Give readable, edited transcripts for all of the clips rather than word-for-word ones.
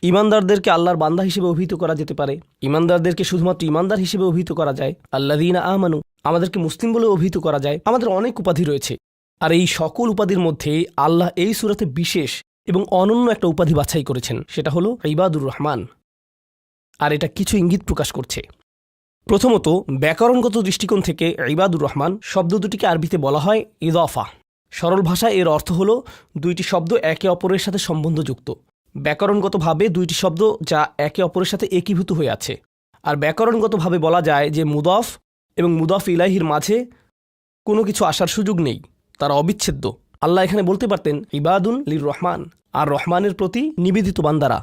ঈমানদারদেরকে আল্লাহর বান্দা হিসেবে অভিহিত করা যেতে পারে, ঈমানদারদেরকে শুধুমাত্র ঈমানদার হিসেবে অভিহিত করা যায়, আল্লাযীনা আমানু, আমাদেরকে মুসলিম বলে অভিহিত করা যায়। আমাদের অনেক উপাধি রয়েছে, আর এই সকল উপাধির মধ্যে আল্লাহ এই সূরাতে বিশেষ এবং অনন্য একটা উপাধি বাছাই করেছেন, সেটা হলো ইবাদুর রহমান। আর এটা কিছু ইঙ্গিত প্রকাশ করছে। প্রথমত, ব্যাকরণগত দৃষ্টিকোণ থেকে ইবাদুর রহমান শব্দ দুটিকে আরবিতে বলা হয় ইদাফা। সরল ভাষায় এর অর্থ হলো দুইটি শব্দ একে অপরের সাথে সম্বন্ধযুক্ত। ব্যাকরণগতভাবে দুইটি শব্দ যা একে অপরের সাথে একীভূত হয়ে আছে। আর ব্যাকরণগতভাবে বলা যায় যে মুদাফ এবং মুদাফ ইলাইহির মাঝে কোনো কিছু আসার সুযোগ নেই, তারা অবিচ্ছেদ্য। আল্লাহ এখানে বলতে পারতেন ইবাদুন লির রহমান, আর রহমানের প্রতি নিবেদিত বান্দারা।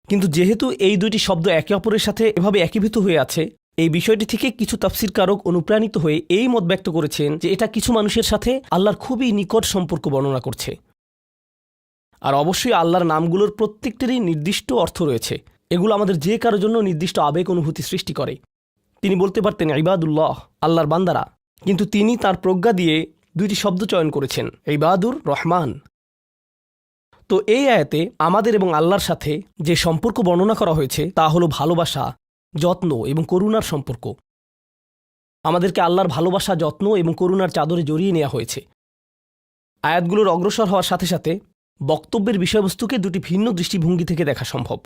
কিন্তু যেহেতু এই দুইটি শব্দ একে অপরের সাথে এভাবে একীভূত হয়ে আছে, এই বিষয়টি থেকে কিছু তাফসীরকারক অনুপ্রাণিত হয়ে এই মত ব্যক্ত করেছেন যে এটা কিছু মানুষের সাথে আল্লাহর খুবই নিকট সম্পর্ক বর্ণনা করছে। আর অবশ্যই আল্লাহর নামগুলোর প্রত্যেকটিরই নির্দিষ্ট অর্থ রয়েছে। এগুলো আমাদের যে কারোর জন্য নির্দিষ্ট আবেগ অনুভূতি সৃষ্টি করে। তিনি বলতে পারতেন ইবাদুল্লাহ, আল্লাহর বান্দারা, কিন্তু তিনি তার প্রজ্ঞা দিয়ে দুইটি শব্দ চয়ন করেছেন, ইবাদুর রহমান। তো এই আয়াতে আমাদের এবং আল্লাহর সাথে যে সম্পর্ক বর্ণনা করা হয়েছে তা হলো ভালোবাসা, যত্ন এবং করুণার সম্পর্ক। আমাদেরকে আল্লাহর ভালোবাসা, যত্ন এবং করুণার চাদরে জড়িয়ে নেওয়া হয়েছে। আয়াতগুলোর অগ্রসর হওয়ার সাথে সাথে বক্তব্যের বিষয়বস্তুকে দুটি ভিন্ন দৃষ্টিভঙ্গি থেকে দেখা সম্ভব।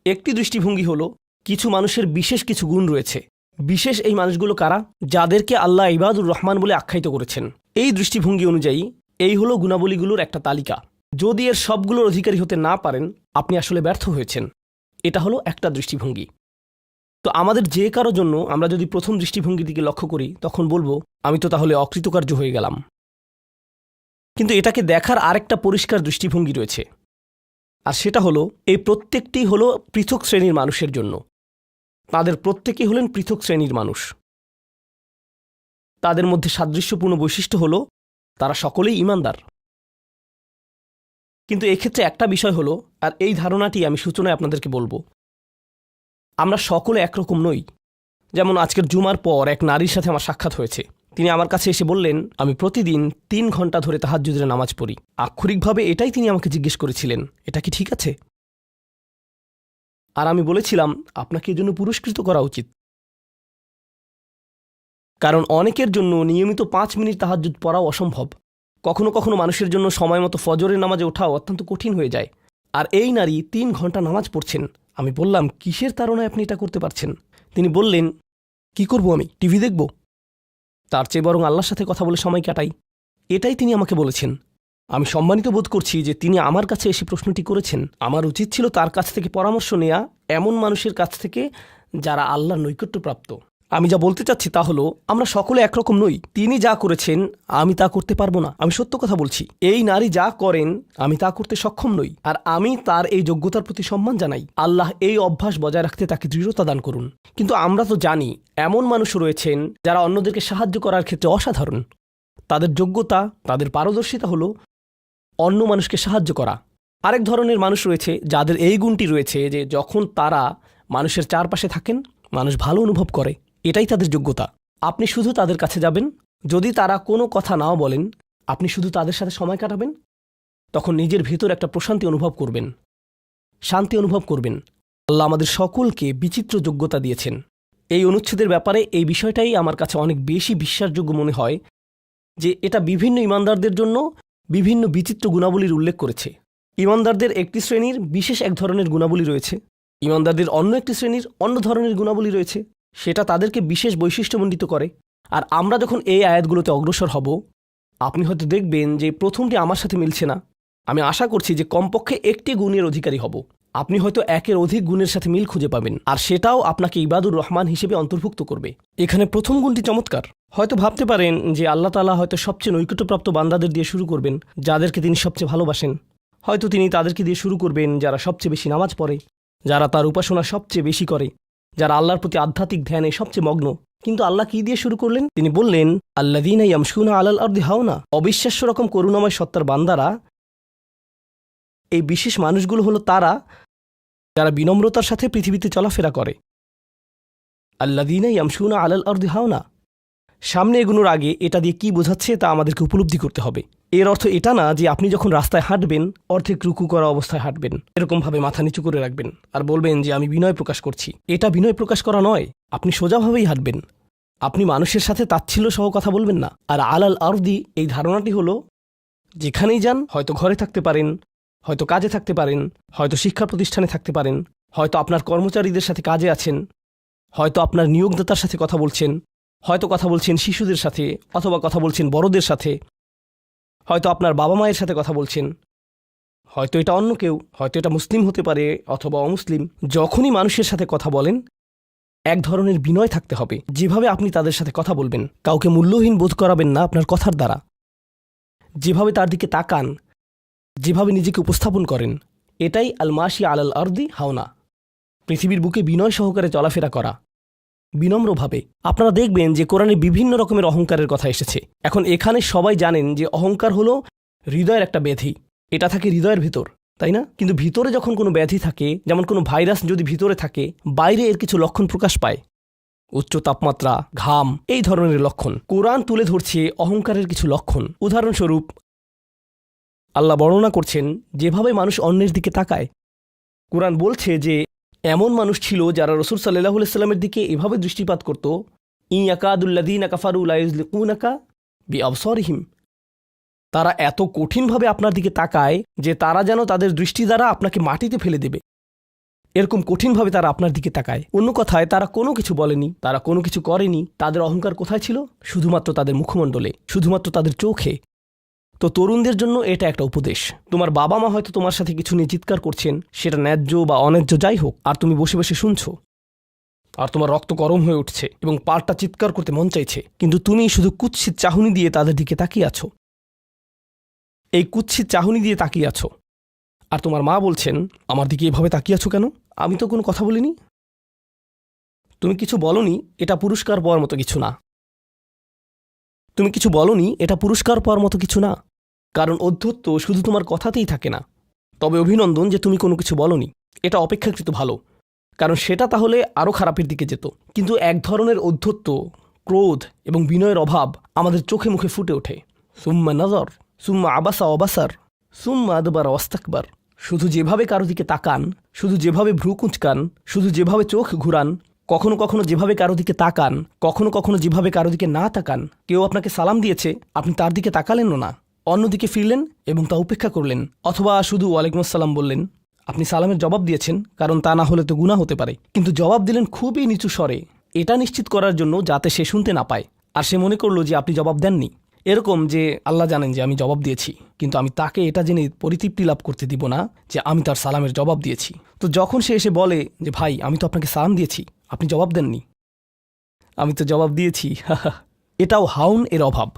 একটি দৃষ্টিভঙ্গি হলো কিছু মানুষের বিশেষ কিছু গুণ রয়েছে। বিশেষ এই মানুষগুলো কারা? যাদেরকে আল্লাহ ইবাদুর রহমান বলে আখ্যায়িত করেছেন। এই দৃষ্টিভঙ্গি অনুযায়ী এই হলো গুণাবলীগুলোর একটা তালিকা। যদি এর সবগুলোর অধিকারী হতে না পারেন, আপনি আসলে ব্যর্থ হয়েছেন। এটা হলো একটা দৃষ্টিভঙ্গি। তো আমাদের যে কারো জন্য আমরা যদি প্রথম দৃষ্টিভঙ্গির দিকে লক্ষ্য করি, তখন বলবো আমি তো তাহলে অকৃতকার্য হয়ে গেলাম। কিন্তু এটাকে দেখার আরেকটা পরিষ্কার দৃষ্টিভঙ্গি রয়েছে, আর সেটা হলো এই প্রত্যেকটি হলো পৃথক শ্রেণীর মানুষের জন্য। তাদের প্রত্যেকেই হলেন পৃথক শ্রেণীর মানুষ। তাদের মধ্যে সাদৃশ্যপূর্ণ বৈশিষ্ট্য হলো তারা সকলেই ঈমানদার। কিন্তু এক্ষেত্রে একটা বিষয় হলো, আর এই ধারণাটি আমি সূচনায় আপনাদেরকে বলবো, আমরা সকলে একরকম নই। যেমন আজকের জুমার পর এক নারীর সাথে আমার সাক্ষাৎ হয়েছে। তিনি আমার কাছে এসে বললেন আমি প্রতিদিন 3 ঘন্টা ধরে তাহাজ্জুদের নামাজ পড়ি। আক্ষরিকভাবে এটাই তিনি আমাকে জিজ্ঞেস করেছিলেন, এটা কি ঠিক আছে? আর আমি বলেছিলাম আপনাকে এজন্য পুরস্কৃত করা উচিত, কারণ অনেকের জন্য নিয়মিত 5 মিনিট তাহাজ্জুদ পড়াও অসম্ভব। কখনো কখনো মানুষের জন্য সময় মতো ফজরের নামাজে ওঠাও অত্যন্ত কঠিন হয়ে যায়। আর এই নারী 3 ঘন্টা নামাজ পড়ছেন। আমি বললাম কিসের তাড়নায় আপনি এটা করতে পারছেন? তিনি বললেন কি করব, আমি টিভি দেখব? তার চেয়ে বরং আল্লাহর সাথে কথা বলে সময় কাটাই। এটাই তিনি আমাকে বলেছেন। আমি সম্মানিত বোধ করছি যে তিনি আমার কাছে এসে প্রশ্নটি করেছেন। আমার উচিত ছিল তার কাছ থেকে পরামর্শ নেয়া, এমন মানুষের কাছ থেকে যারা আল্লাহর নৈকট্যপ্রাপ্ত। আমি যা বলতে চাচ্ছি তা হলো আমরা সকলে একরকম নই। তিনি যা করেছেন আমি তা করতে পারবো না। আমি সত্য কথা বলছি। এই নারী যা করেন আমি তা করতে সক্ষম নই, আর আমি তার এই যোগ্যতার প্রতি সম্মান জানাই। আল্লাহ এই অভ্যাস বজায় রাখতে তাকে দৃঢ়তা দান করুন। কিন্তু আমরা তো জানি এমন মানুষ রয়েছেন যারা অন্যদেরকে সাহায্য করার ক্ষেত্রে অসাধারণ। তাদের যোগ্যতা, তাদের পারদর্শিতা হলো অন্য মানুষকে সাহায্য করা। আরেক ধরনের মানুষ রয়েছে যাদের এই গুণটি রয়েছে যে যখন তারা মানুষের চারপাশে থাকেন, মানুষ ভালো অনুভব করে। এটাই তাদের যোগ্যতা। আপনি শুধু তাদের কাছে যাবেন, যদি তারা কোনো কথা নাও বলেন, আপনি শুধু তাদের সাথে সময় কাটাবেন, তখন নিজের ভেতর একটা প্রশান্তি অনুভব করবেন, শান্তি অনুভব করবেন। আল্লাহ আমাদের সকলকে বিচিত্র যোগ্যতা দিয়েছেন। এই অনুচ্ছেদের ব্যাপারে এই বিষয়টাই আমার কাছে অনেক বেশি বিশ্বাসযোগ্য মনে হয় যে এটা বিভিন্ন ঈমানদারদের জন্য বিভিন্ন বিচিত্র গুণাবলীর উল্লেখ করেছে। ঈমানদারদের একটি শ্রেণীর বিশেষ এক ধরনের গুণাবলী রয়েছে, ঈমানদারদের অন্য একটি শ্রেণীর অন্য ধরনের গুণাবলী রয়েছে। সেটা তাদেরকে বিশেষ বৈশিষ্ট্যমণ্ডিত করে। আর আমরা যখন এই আয়াতগুলোতে অগ্রসর হব, আপনি হয়তো দেখবেন যে প্রথমটি আমার সাথে মিলছে না। আমি আশা করছি যে কমপক্ষে একটি গুণের অধিকারী হব। আপনি হয়তো একের অধিক গুণের সাথে মিল খুঁজে পাবেন, আর সেটাও আপনাকে ইবাদুর রহমান হিসেবে অন্তর্ভুক্ত করবে। এখানে প্রথম গুণটি চমৎকার। হয়তো ভাবতে পারেন যে আল্লাহ তাআলা হয়তো সবচেয়ে নৈকট্যপ্রাপ্ত বান্দাদের দিয়ে শুরু করবেন, যাদেরকে তিনি সবচেয়ে ভালোবাসেন। হয়তো তিনি তাদেরকে দিয়ে শুরু করবেন যারা সবচেয়ে বেশি নামাজ পড়ে, যারা তার উপাসনা সবচেয়ে বেশি করে, যারা আল্লাহর প্রতি আধ্যাত্মিক ধ্যানে সবচেয়ে মগ্ন। কিন্তু আল্লাহ কি দিয়ে শুরু করলেন? তিনি বললেন আল্লাযীনা ইয়ামশুনা আলাল আরদি হাওনা। অবিশ্বাস্য রকম করুণাময় সত্তার বান্দারা, এই বিশেষ মানুষগুলো হলো তারা যারা বিনম্রতার সাথে পৃথিবীতে চলাফেরা করে। আল্লাযীনা ইয়ামশুনা আলাল আরদি হাওনা। সামনে এগোনোর আগে এটা দিয়ে কি বোঝাচ্ছে তা আমাদেরকে উপলব্ধি করতে হবে। এর অর্থ এটা না যে আপনি যখন রাস্তায় হাঁটবেন অর্ধেক রুকু করা অবস্থায় হাঁটবেন, এরকমভাবে মাথা নিচু করে রাখবেন আর বলবেন যে আমি বিনয় প্রকাশ করছি। এটা বিনয় প্রকাশ করা নয়। আপনি সোজাভাবেই হাঁটবেন। আপনি মানুষের সাথে তাচ্ছিল্য সহ কথা বলবেন না। আর আলাল আরদি এই ধারণাটি হলো যেখানেই যান, হয়তো ঘরে থাকতে পারেন, হয়তো কাজে থাকতে পারেন, হয়তো শিক্ষা প্রতিষ্ঠানে থাকতে পারেন, হয়তো আপনার কর্মচারীদের সাথে কাজে আছেন, হয়তো আপনার নিয়োগদাতার সাথে কথা বলছেন, হয়তো কথা বলছেন শিশুদের সাথে, অথবা কথা বলছেন বড়দের সাথে, হয়তো আপনার বাবা মায়ের সাথে কথা বলছেন, হয়তো এটা অন্য কেউ, হয়তো এটা মুসলিম হতে পারে অথবা অমুসলিম। যখনই মানুষের সাথে কথা বলেন এক ধরনের বিনয় থাকতে হবে। যেভাবে আপনি তাদের সাথে কথা বলবেন, কাউকে মূল্যহীন বোধ করাবেন না আপনার কথার দ্বারা। যেভাবে তার দিকে তাকান, যেভাবে নিজেকে উপস্থাপন করেন, এটাই আল মাশি আলাল আরদি হাওনা, পৃথিবীর বুকে বিনয় সহকারে চলাফেরা করা, বিনম্রভাবে। আপনারা দেখবেন যে কোরআনে বিভিন্ন রকমের অহংকারের কথা এসেছে। এখন এখানে সবাই জানেন যে অহংকার হলো হৃদয়ের একটা ব্যাধি, এটা থাকে হৃদয়ের ভিতর, তাই না? কিন্তু ভিতরে যখন কোনো ব্যাধি থাকে, যেমন কোনো ভাইরাস যদি ভিতরে থাকে, বাইরে এর কিছু লক্ষণ প্রকাশ পায়, উচ্চ তাপমাত্রা, ঘাম, এই ধরনের লক্ষণ। কোরআন তুলে ধরছে অহংকারের কিছু লক্ষণ। উদাহরণস্বরূপ আল্লাহ বর্ণনা করছেন যেভাবে মানুষ অন্যের দিকে তাকায়। কোরআন বলছে যে এমন মানুষ ছিল যারা রাসূল সাল্লাল্লাহু আলাইহি সাল্লামের দিকে এভাবে দৃষ্টিপাত করত, ইয়াকাদুল্লাযীনা কাফারু লা ইউযলিকুনাকা বিআবসারিহিম, তারা এত কঠিনভাবে আপনার দিকে তাকায় যে তারা যেন তাদের দৃষ্টি দ্বারা আপনাকে মাটিতে ফেলে দেবে। এরকম কঠিনভাবে তারা আপনার দিকে তাকায়। অন্য কথায় তারা কোনো কিছু বলেনি, তারা কোনো কিছু করেনি। তাদের অহংকার কোথায় ছিল? শুধুমাত্র তাদের মুখমণ্ডলে, শুধুমাত্র তাদের চোখে। তো তরুণদের জন্য এটা একটা উপদেশ। তোমার বাবা মা হয়তো তোমার সাথে কিছু নিয়ে চিৎকার করছেন, সেটা ন্যায্য বা অন্যায্য যাই হোক, আর তুমি বসে বসে শুনছো, আর তোমার রক্ত গরম হয়ে উঠছে এবং পাল্টা চিৎকার করতে মন চাইছে, কিন্তু তুমি শুধু কুৎসিত চাহনি দিয়ে তাদের দিকে তাকিয়ে আছো। এই কুৎসিত চাহনি দিয়ে তাকিয়ে আছো, আর তোমার মা বলছেন আমার দিকে এভাবে তাকিয়ে আছো কেন? আমি তো কোনো কথা বলিনি। তুমি কিছু বলনি, এটা পুরস্কার পাওয়ার মতো কিছু না। তুমি কিছু বলনি, এটা পুরস্কার পাওয়ার মতো কিছু না। কারণ অধ্যত্ব শুধু তোমার কথাতেই থাকে না। তবে অভিনন্দন যে তুমি কোনো কিছু বলনি, এটা অপেক্ষাকৃত ভালো, কারণ সেটা তাহলে আরও খারাপের দিকে যেত। কিন্তু এক ধরনের অধ্যত্ব, ক্রোধ এবং বিনয়ের অভাব আমাদের চোখে মুখে ফুটে ওঠে। সুম্মা নজর, সুম্মা আবাসা অবাসার, সুম্মা আদবার অস্তাকবার। শুধু যেভাবে কারো দিকে তাকান, শুধু যেভাবে ভ্রু কুঁচকান, শুধু যেভাবে চোখ ঘুরান, কখনো কখনো যেভাবে কারো দিকে তাকান, কখনো কখনো যেভাবে কারো দিকে না তাকান। কেউ আপনাকে সালাম দিয়েছে, আপনি তার দিকে তাকালেনও না, অন্যদিকে ফিরলেন এবং তা উপেক্ষা করলেন, অথবা শুধু ওয়ালাইকুম আসসালাম বললেন। আপনি সালামের জবাব দিয়েছেন, কারণ তা না হলে তো গুনাহ হতে পারে, কিন্তু জবাব দিলেন খুবই নিচু স্বরে, এটা নিশ্চিত করার জন্য যাতে সে শুনতে না পায়, আর সে মনে করলো যে আপনি জবাব দেননি। এরকম যে আল্লাহ জানেন যে আমি জবাব দিয়েছি, কিন্তু আমি তাকে এটা জেনে পরিতৃপ্তি লাভ করতে দিব না যে আমি তার সালামের জবাব দিয়েছি। তো যখন সে এসে বলে যে ভাই আমি তো আপনাকে সালাম দিয়েছি, আপনি জবাব দেননি, আমি তো জবাব দিয়েছি, এটাও হাউন এর অভাব।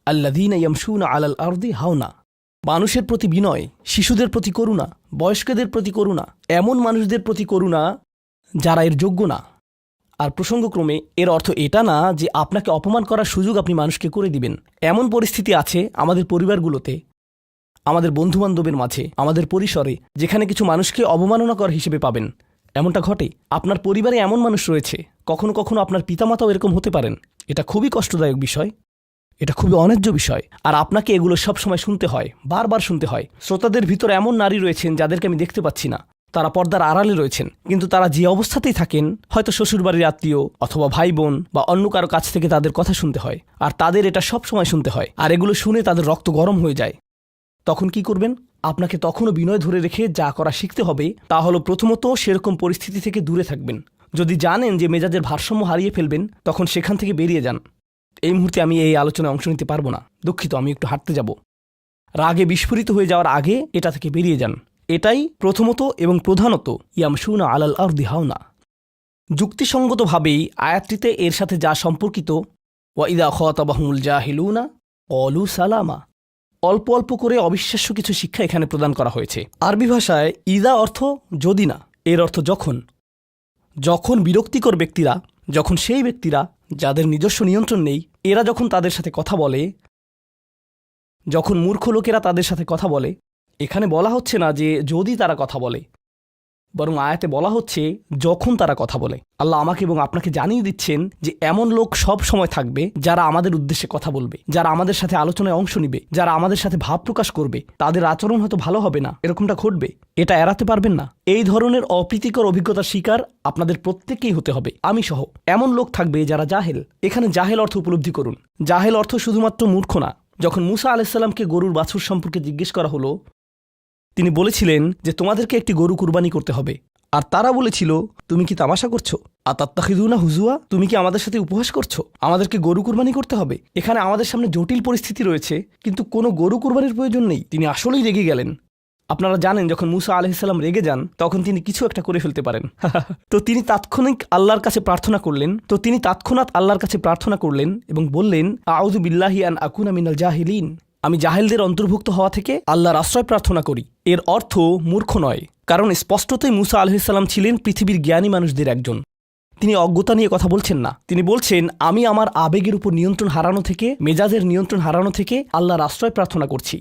আল্লাযীনা ইয়ামশুনা আলাল আরদি হাওনা। মানুষের প্রতি বিনয়, শিশুদের প্রতি করুণা, বয়স্কদের প্রতি করুণা, এমন মানুষদের প্রতি করুণা যারা এর যোগ্য না। আর প্রসঙ্গক্রমে এর অর্থ এটা না যে আপনাকে অপমান করার সুযোগ আপনি মানুষকে করে দিবেন। এমন পরিস্থিতি আছে আমাদের পরিবারগুলোতে, আমাদের বন্ধুবান্ধবের মাঝে, আমাদের পরিসরে, যেখানে কিছু মানুষকে অবমাননাকর হিসেবে পাবেন। এমনটা ঘটে। আপনার পরিবারে এমন মানুষ রয়েছে, কখনো কখনো আপনার পিতামাতাও এরকম হতে পারেন। এটা খুবই কষ্টদায়ক বিষয়, এটা খুবই অন্যায্য বিষয়, আর আপনাকে এগুলো সবসময় শুনতে হয়, বারবার শুনতে হয়। শ্রোতাদের ভিতরে এমন নারী রয়েছেন যাদেরকে আমি দেখতে পাচ্ছি না, তারা পর্দার আড়ালে রয়েছেন, কিন্তু তারা যে অবস্থাতেই থাকেন, হয়তো শ্বশুরবাড়ির আত্মীয় অথবা ভাই বোন বা অন্য কারো কাছ থেকে তাদের কথা শুনতে হয়, আর তাদের এটা সব সময় শুনতে হয়, আর এগুলো শুনে তাদের রক্ত গরম হয়ে যায়। তখন কি করবেন? আপনাকে তখনও বিনয় ধরে রেখে যা করা শিখতে হবে তা হলো প্রথমত সেরকম পরিস্থিতি থেকে দূরে থাকবেন। যদি জানেন যে মেজাজের ভারসাম্য হারিয়ে ফেলবেন, তখন সেখান থেকে বেরিয়ে যান। এই মুহূর্তে আমি এই আলোচনায় অংশ নিতে পারবো না, দুঃখিত, আমি একটু হাঁটতে যাব। রাগে বিস্ফোরিত হয়ে যাওয়ার আগে এটা থেকে বেরিয়ে যান। এটাই প্রথমত এবং প্রধানত ইয়ামশুনা আলাল আরদি হাওনা। যুক্তিসঙ্গতভাবেই আয়াতটিতে এর সাথে যা সম্পর্কিত, ওয়া ইযা খাতাবাহুমুল জাহিলুনা ক্বালু সালামা, অল্প অল্প করে অবিশ্বাস্য কিছু শিক্ষা এখানে প্রদান করা হয়েছে। আরবি ভাষায় ইদা অর্থ যদি না, এর অর্থ যখন। যখন বিরক্তিকর ব্যক্তিরা, যখন সেই ব্যক্তিরা যাদের নিজস্ব নিয়ন্ত্রণ নেই, এরা যখন তাদের সাথে কথা বলে, যখন মূর্খ লোকেরা তাদের সাথে কথা বলে, এখানে বলা হচ্ছে না যে যদি তারা কথা বলে, বরং আয়াতে বলা হচ্ছে যখন তারা কথা বলে। আল্লাহ আমাকে এবং আপনাকে জানিয়ে দিচ্ছেন যে এমন লোক সব সময় থাকবে যারা আমাদের উদ্দেশ্যে কথা বলবে, যারা আমাদের সাথে আলোচনায় অংশ নিবে, যারা আমাদের সাথে ভাব প্রকাশ করবে। তাদের আচরণ হয়তো ভালো হবে না, এরকমটা ঘটবে, এটা এড়াতে পারবেন না। এই ধরনের অপ্রীতিকর অভিজ্ঞতার শিকার আপনাদের প্রত্যেককেই হতে হবে, আমি সহ। এমন লোক থাকবে যারা জাহেল। এখানে জাহেল অর্থ উপলব্ধি করুন। জাহেল অর্থ শুধুমাত্র মূর্খ না। যখন মুসা আলাইসাল্লামকে গরুর বাছুর সম্পর্কে জিজ্ঞেস করা হলো, তিনি বলেছিলেন যে তোমাদেরকে একটি গরু কুরবানি করতে হবে। আর তারা বলেছিল, তুমি কি তামাশা করছো? আতাত্তাখিযুনা হুজুয়া, তুমি কি আমাদের সাথে উপহাস করছো? আমাদেরকে গরু কুরবানি করতে হবে? এখানে আমাদের সামনে জটিল পরিস্থিতি রয়েছে, কিন্তু কোনো গরু কুরবানির প্রয়োজন নেই। তিনি আসলেই রেগে গেলেন। আপনারা জানেন যখন মুসা আলাইহিসসালাম রেগে যান তখন তিনি কিছু একটা করে ফেলতে পারেন। তো তিনি তাৎক্ষণিক আল্লাহর কাছে প্রার্থনা করলেন এবং বললেন, আউযু বিল্লাহি আন আকুনা মিনাল জাহিলিন, আমি জাহেলদের অন্তর্ভুক্ত হওয়া থেকে আল্লাহর আশ্রয় প্রার্থনা করি। এর অর্থ মূর্খ নয়, কারণ স্পষ্টতই মুসা আলাইহিসসালাম ছিলেন পৃথিবীর জ্ঞানী মানুষদের একজন। তিনি অজ্ঞতা নিয়ে কথা বলছেন না। তিনি বলছেন, আমি আমার আবেগের উপর নিয়ন্ত্রণ হারানো থেকে, মেজাজের নিয়ন্ত্রণ হারানো থেকে আল্লাহর আশ্রয় প্রার্থনা করছি,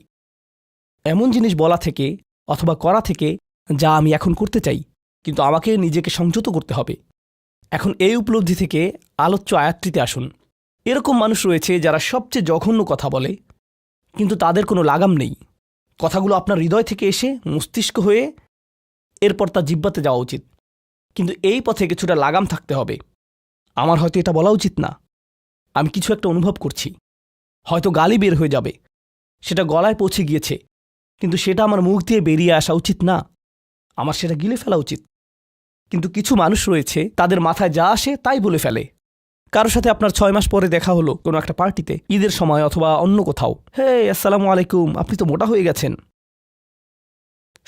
এমন জিনিস বলা থেকে অথবা করা থেকে যা আমি এখন করতে চাই, কিন্তু আমাকে নিজেকে সংযত করতে হবে। এখন এই উপলব্ধি থেকে আলোচ্য আয়াতটিতে আসুন। এরকম মানুষ রয়েছে যারা সবচেয়ে জঘন্য কথা বলে, কিন্তু তাদের কোনো লাগাম নেই। কথাগুলো আপনার হৃদয় থেকে এসে মস্তিষ্ক হয়ে এরপর তা জিহ্বাতে যাওয়া উচিত, কিন্তু এই পথে কিছুটা লাগাম থাকতে হবে। আমার হয়তো এটা বলা উচিত না, আমি কিছু একটা অনুভব করছি, হয়তো গালি বের হয়ে যাবে, সেটা গলায় পৌঁছে গিয়েছে, কিন্তু সেটা আমার মুখ দিয়ে বেরিয়ে আসা উচিত না, আমার সেটা গিলে ফেলা উচিত। কিন্তু কিছু মানুষ রয়েছে, তাদের মাথায় যা আসে তাই বলে ফেলে। কারোর সাথে আপনার 6 মাস পরে দেখা হলো কোনো একটা পার্টিতে, ঈদের সময় অথবা অন্য কোথাও, হে আসসালামু আলাইকুম, আপনি তো মোটা হয়ে গেছেন,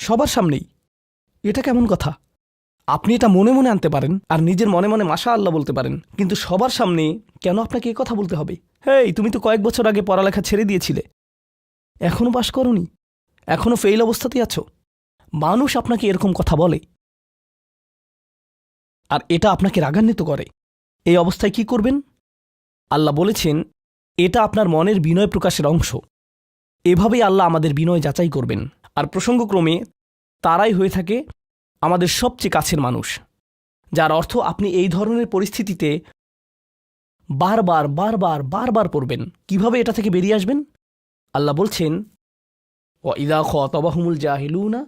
সবার সামনেই। এটা কেমন কথা? আপনি এটা মনে মনে আনতে পারেন আর নিজের মনে মনে মাশা আল্লাহ বলতে পারেন, কিন্তু সবার সামনে কেন আপনাকে এ কথা বলতে হবে? হেই, তুমি তো কয়েক বছর আগে পড়ালেখা ছেড়ে দিয়েছিলে, এখনও পাশ করনি, এখনও ফেইল অবস্থাতেই আছো। মানুষ আপনাকে এরকম কথা বলে আর এটা আপনাকে রাগান্বিত করে। এই অবস্থায় কি করবেন? আল্লাহ বলেছেন, এটা আপনার মনের বিনয় প্রকাশের অংশ। এভাবেই আল্লাহ আমাদের বিনয় যাচাই করবেন। আর প্রসঙ্গক্রমে তারাই হয়ে থাকে আমাদের সবচেয়ে কাছের মানুষ, যার অর্থ আপনি এই ধরনের পরিস্থিতিতে বারবার বারবার বারবার পড়বেন। কিভাবে এটা থেকে বেরিয়ে আসবেন? আল্লাহ বলছেন, ওয়াইদা খাতাবাহুমুল জাহিলুনা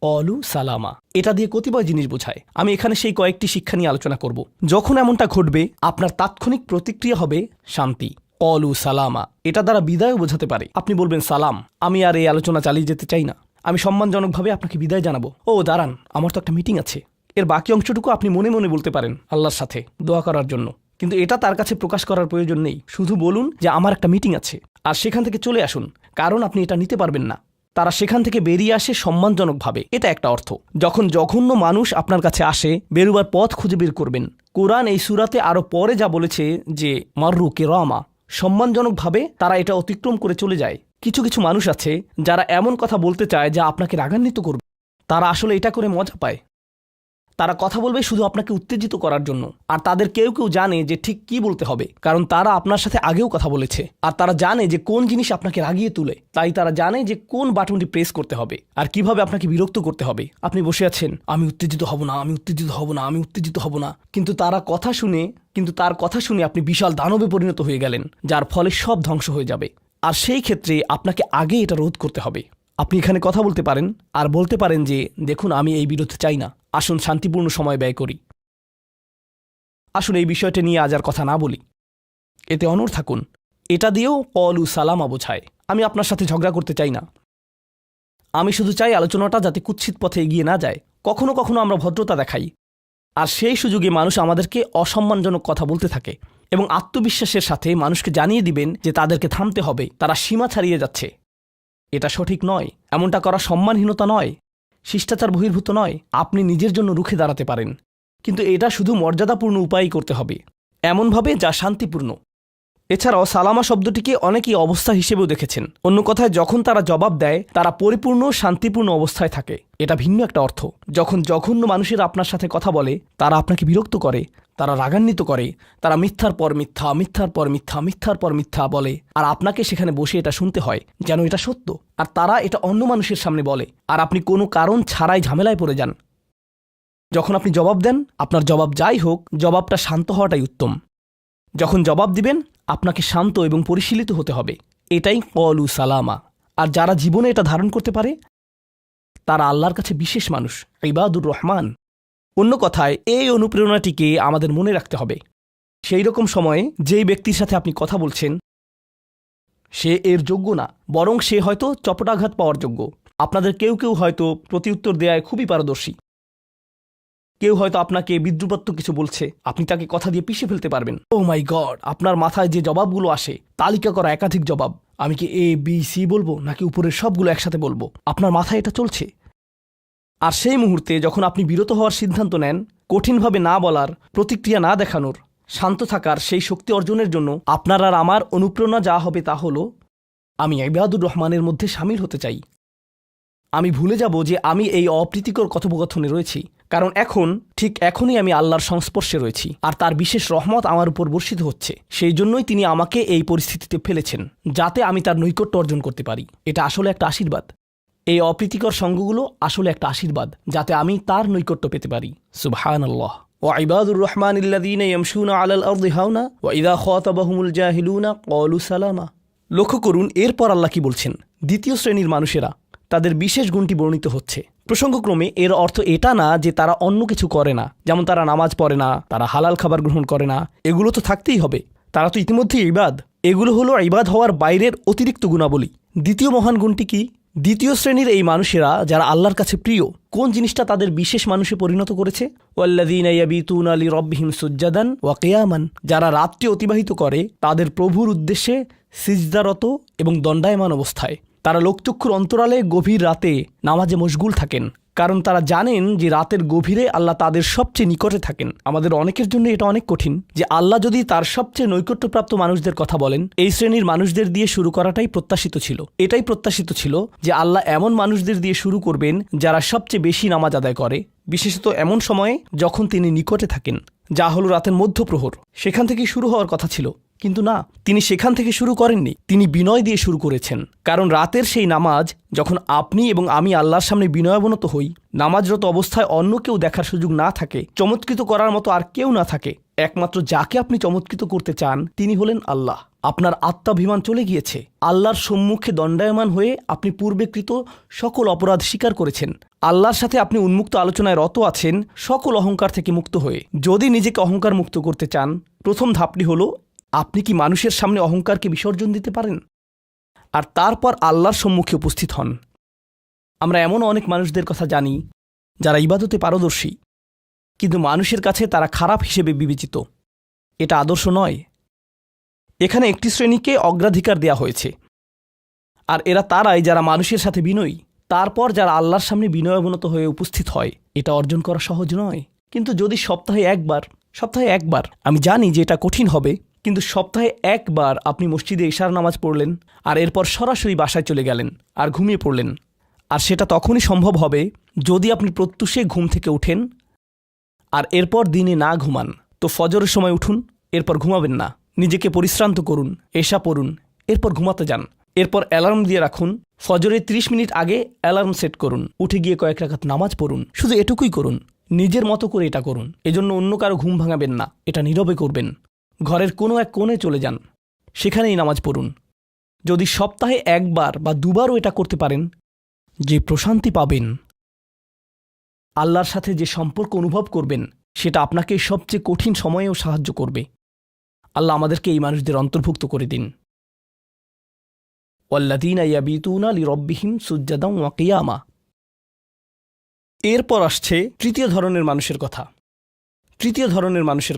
ক্বালু সালামা। এটা দিয়ে কতিপয় জিনিস বোঝায়। আমি এখানে সেই কয়েকটি শিক্ষা নিয়ে আলোচনা করব। যখন এমনটা ঘটবে, আপনার তাৎক্ষণিক প্রতিক্রিয়া হবে শান্তি, ক্বালু সালামা। এটা দ্বারা বিদায়ও বোঝাতে পারে। আপনি বলবেন, সালাম, আমি আর এই আলোচনা চালিয়ে যেতে চাই না, আমি সম্মানজনকভাবে আপনাকে বিদায় জানাবো। ও দাঁড়ান, আমার তো একটা মিটিং আছে। এর বাকি অংশটুকু আপনি মনে মনে বলতে পারেন আল্লাহর সাথে দোয়া করার জন্য, কিন্তু এটা তার কাছে প্রকাশ করার প্রয়োজন নেই। শুধু বলুন যে আমার একটা মিটিং আছে, আর সেখান থেকে চলে আসুন, কারণ আপনি এটা নিতে পারবেন না। তারা সেখান থেকে বেরিয়ে আসে সম্মানজনকভাবে, এটা একটা অর্থ। যখন জঘন্য মানুষ আপনার কাছে আসে, বেরুবার পথ খুঁজে বের করবেন। কোরআন এই সূরাতে আরও পরে যা বলেছে যে মাররু কিরামা, সম্মানজনকভাবে তারা এটা অতিক্রম করে চলে যায়। কিছু কিছু মানুষ আছে যারা এমন কথা বলতে চায় যা আপনাকে রাগান্বিত করবে। তারা আসলে এটা করে মজা পায়। তারা কথা বলবে শুধু আপনাকে উত্তেজিত করার জন্য। আর তাদের কেউ কেউ জানে যে ঠিক কি বলতে হবে, কারণ তারা আপনার সাথে আগেও কথা বলেছে। আর তারা জানে যে কোন জিনিস আপনাকে রাগিয়ে তুলে, তাই তারা জানে যে কোন বাটনটি প্রেস করতে হবে আর কিভাবে আপনাকে বিরক্ত করতে হবে। আপনি বসে আছেন, আমি উত্তেজিত হব না, আমি উত্তেজিত হব না, আমি উত্তেজিত হব না, কিন্তু তার কথা শুনে আপনি বিশাল দানবে পরিণত হয়ে গেলেন, যার ফলে সব ধ্বংস হয়ে যাবে। আর সেই ক্ষেত্রে আপনাকে আগে এটা রোধ করতে হবে। আপনি এখানে কথা বলতে পারেন আর বলতে পারেন যে, দেখুন, আমি এই বিরোধ চাই না, আসুন শান্তিপূর্ণ সময় ব্যয় করি, আসুন এই বিষয়টা নিয়ে আজ আর কথা না বলি, এতে অনড় থাকুন। এটা দিয়েও ক্বালু সালামা বোঝায়। আমি আপনার সাথে ঝগড়া করতে চাই না, আমি শুধু চাই আলোচনাটা যাতে কুৎসিত পথে এগিয়ে না যায়। কখনো কখনো আমরা ভদ্রতা দেখাই, আর সেই সুযোগে মানুষ আমাদেরকে অসম্মানজনক কথা বলতে থাকে, এবং আত্মবিশ্বাসের সাথে মানুষকে জানিয়ে দিবেন যে তাদেরকে থামতে হবে, তারা সীমা ছাড়িয়ে যাচ্ছে। এটা সঠিক নয়, এমনটা করা সম্মানহীনতা নয়, শিষ্টাচার বহির্ভূত নয়। আপনি নিজের জন্য রুখে দাঁড়াতে পারেন, কিন্তু এটা শুধু মর্যাদাপূর্ণ উপায়েই করতে হবে, এমনভাবে যা শান্তিপূর্ণ। এছাড়াও সালামা শব্দটিকে অনেকেই অবস্থা হিসেবেও দেখেছেন। অন্য কথায়, যখন তারা জবাব দেয় তারা পরিপূর্ণ শান্তিপূর্ণ অবস্থায় থাকে। এটা ভিন্ন একটা অর্থ। যখন জঘন্য মানুষের আপনার সাথে কথা বলে, তারা আপনাকে বিরক্ত করে, তারা রাগান্বিত করে, তারা মিথ্যার পর মিথ্যা, মিথ্যার পর মিথ্যা, মিথ্যার পর মিথ্যা বলে, আর আপনাকে সেখানে বসে এটা শুনতে হয় যেন এটা সত্য। আর তারা এটা অন্য মানুষের সামনে বলে, আর আপনি কোনো কারণ ছাড়াই ঝামেলায় পড়ে যান। যখন আপনি জবাব দেন, আপনার জবাব যাই হোক, জবাবটা শান্ত হওয়াটাই উত্তম। যখন জবাব দিবেন, আপনাকে শান্ত এবং পরিশীলিত হতে হবে। এটাই কলু সালামা। আর যারা জীবনে এটা ধারণ করতে পারে, তারা আল্লাহর কাছে বিশেষ মানুষ, ইবাদুর রহমান। অন্য কথায়, এই অনুপ্রেরণাটিকে আমাদের মনে রাখতে হবে। সেই রকম সময়ে যেই ব্যক্তির সাথে আপনি কথা বলছেন, সে এর যোগ্য না, বরং সে হয়তো চপটাঘাত পাওয়ার যোগ্য। আপনাদের কেউ কেউ হয়তো প্রতিউত্তর দেয়ায় খুবই পারদর্শী। কেউ হয়তো আপনাকে বিদ্রুপাত্মক কিছু বলছে, আপনি তাকে কথা দিয়ে পিষে ফেলতে পারবেন। ও মাই গড, আপনার মাথায় যে জবাবগুলো আসে, তালিকা করা একাধিক জবাব, আমি কি এ বি সি বলবো নাকি উপরের সবগুলো একসাথে বলবো, আপনার মাথায় এটা চলছে। আর সেই মুহূর্তে যখন আপনি বিরত হওয়ার সিদ্ধান্ত নেন, কঠিনভাবে না বলার, প্রতিক্রিয়া না দেখানোর, শান্ত থাকার সেই শক্তি অর্জনের জন্য আপনার আর আমার অনুপ্রেরণা যা হবে তা হলো, আমি ইবাদুর রহমানের মধ্যে সামিল হতে চাই। আমি ভুলে যাব যে আমি এই অপ্রীতিকর কথোপকথনে রয়েছি, কারণ ঠিক এখনই আমি আল্লাহর সংস্পর্শে রয়েছি, আর তার বিশেষ রহমত আমার উপর বর্ষিত হচ্ছে। সেই জন্যই তিনি আমাকে এই পরিস্থিতিতে ফেলেছেন, যাতে আমি তার নৈকট্য অর্জন করতে পারি। এটা আসলে একটা আশীর্বাদ। এই অপ্রীতিকর সঙ্গগুলো আসলে একটা আশীর্বাদ, যাতে আমি তার নৈকট্য পেতে পারি। সুবহানাল্লাহ। ওয়াইবাদুর রহমানিল্লাযীনা ইয়ামশুনা আলাল আরদি হাওনা ওয়া ইযা খাতাবাহুমুল জাহিলুনা ক্বালু সালামা। লক্ষ্য করুন, এরপর আল্লাহ কি বলছেন। দ্বিতীয় শ্রেণীর মানুষেরা, তাদের বিশেষ গুণটি বর্ণিত হচ্ছে। প্রসঙ্গক্রমে এর অর্থ এটা না যে তারা অন্য কিছু করে না, যেমন তারা নামাজ পড়ে না, তারা হালাল খাবার গ্রহণ করে না। এগুলো তো থাকতেই হবে, তারা তো ইতিমধ্যেই ইবাদ। এগুলো হলো ইবাদ হওয়ার বাইরের অতিরিক্ত গুণাবলী। দ্বিতীয় মহান গুণটি কি? দ্বিতীয় শ্রেণীর এই মানুষেরা যারা আল্লাহর কাছে প্রিয়, কোন জিনিসটা তাদের বিশেষ মানুষে পরিণত করেছে? ওয়াল্লাযীনা ইয়াবিতুনা লিরাব্বিহিম সুজ্জাদান ওয়া কিয়ামান। যারা রাত্রি অতিবাহিত করে তাদের প্রভুর উদ্দেশ্যে সিজদারত এবং দণ্ডায়মান অবস্থায়। তারা লোকচক্ষুর অন্তরালে গভীর রাতে নামাজে মশগুল থাকেন, কারণ তারা জানেন যে রাতের গভীরে আল্লাহ তাদের সবচেয়ে নিকটে থাকেন। আমাদের অনেকের জন্য এটা অনেক কঠিন যে আল্লাহ যদি তার সবচেয়ে নৈকট্যপ্রাপ্ত মানুষদের কথা বলেন, এই শ্রেণীর মানুষদের দিয়ে শুরু করাটাই প্রত্যাশিত ছিল। এটাই প্রত্যাশিত ছিল যে আল্লাহ এমন মানুষদের দিয়ে শুরু করবেন যারা সবচেয়ে বেশি নামাজ আদায় করে, বিশেষত এমন সময়ে যখন তিনি নিকটে থাকেন, যা হলো রাতের মধ্যপ্রহর। সেখান থেকেই শুরু হওয়ার কথা ছিল, কিন্তু না, তিনি সেখান থেকে শুরু করেননি। তিনি বিনয় দিয়ে শুরু করেছেন, কারণ রাতের সেই নামাজ যখন আপনি এবং আমি আল্লাহর সামনে বিনয়াবনত হই, নামাজরত অবস্থায় অন্য কেউ দেখার সুযোগ না থাকে, চমৎকৃত করার মতো আর কেউ না থাকে, একমাত্র যাকে আপনি চমৎকৃত করতে চান তিনি হলেন আল্লাহ। আপনার আত্মাভিমান চলে গিয়েছে। আল্লাহর সম্মুখে দণ্ডায়মান হয়ে আপনি পূর্বেকৃত সকল অপরাধ স্বীকার করেছেন। আল্লাহর সাথে আপনি উন্মুক্ত আলোচনায় রত আছেন, সকল অহংকার থেকে মুক্ত হয়ে। যদি নিজেকে অহংকার মুক্ত করতে চান, প্রথম ধাপটি হলো, আপনি কি মানুষের সামনে অহংকারকে বিসর্জন দিতে পারেন? আর তারপর আল্লাহর সম্মুখে উপস্থিত হন। আমরা এমন অনেক মানুষদের কথা জানি যারা ইবাদতে পারদর্শী, কিন্তু মানুষের কাছে তারা খারাপ হিসেবে বিবেচিত। এটা আদর্শ নয়। এখানে একটি শ্রেণীকে অগ্রাধিকার দেয়া হয়েছে, আর এরা তারাই যারা মানুষের সাথে বিনয়ী। তারপর যারা আল্লাহর সামনে বিনয়াবনত হয়ে উপস্থিত হয়। এটা অর্জন করা সহজ নয়, কিন্তু যদি সপ্তাহে একবার, আমি জানি যে এটা কঠিন হবে, কিন্তু সপ্তাহে একবার আপনি মসজিদে ইশার নামাজ পড়লেন, আর এরপর সরাসরি বাসায় চলে গেলেন আর ঘুমিয়ে পড়লেন। আর সেটা তখনই সম্ভব হবে যদি আপনি প্রত্যুষে ঘুম থেকে উঠেন, আর এরপর দিনে না ঘুমান। তো ফজরের সময় উঠুন, এরপর ঘুমাবেন না। নিজেকে পরিশ্রান্ত করুন, এশা পড়ুন, এরপর ঘুমাতে যান। এরপর অ্যালার্ম দিয়ে রাখুন, ফজরের 30 মিনিট আগে অ্যালার্ম সেট করুন, উঠে গিয়ে কয়েক রাকাত নামাজ পড়ুন। শুধু এটুকুই করুন, নিজের মতো করে এটা করুন। এজন্য অন্য কারো ঘুম ভাঙাবেন না, এটা নীরবে করবেন। ঘরের কোনো এক কোণে চলে যান, সেখানেই নামাজ পড়ুন। যদি সপ্তাহে একবার বা দুবারও এটা করতে পারেন, যে প্রশান্তি পাবেন, আল্লাহর সাথে যে সম্পর্ক অনুভব করবেন, সেটা আপনাকে সবচেয়ে কঠিন সময়েও সাহায্য করবে। আল্লাহ আমাদেরকে এই মানুষদের অন্তর্ভুক্ত করে দিন। ওয়াল্লাযীনা ইয়াবিতুনা লিরাব্বিহিম সুজ্জাদান ওয়া কিয়ামা। এরপর আসছে তৃতীয় ধরনের মানুষের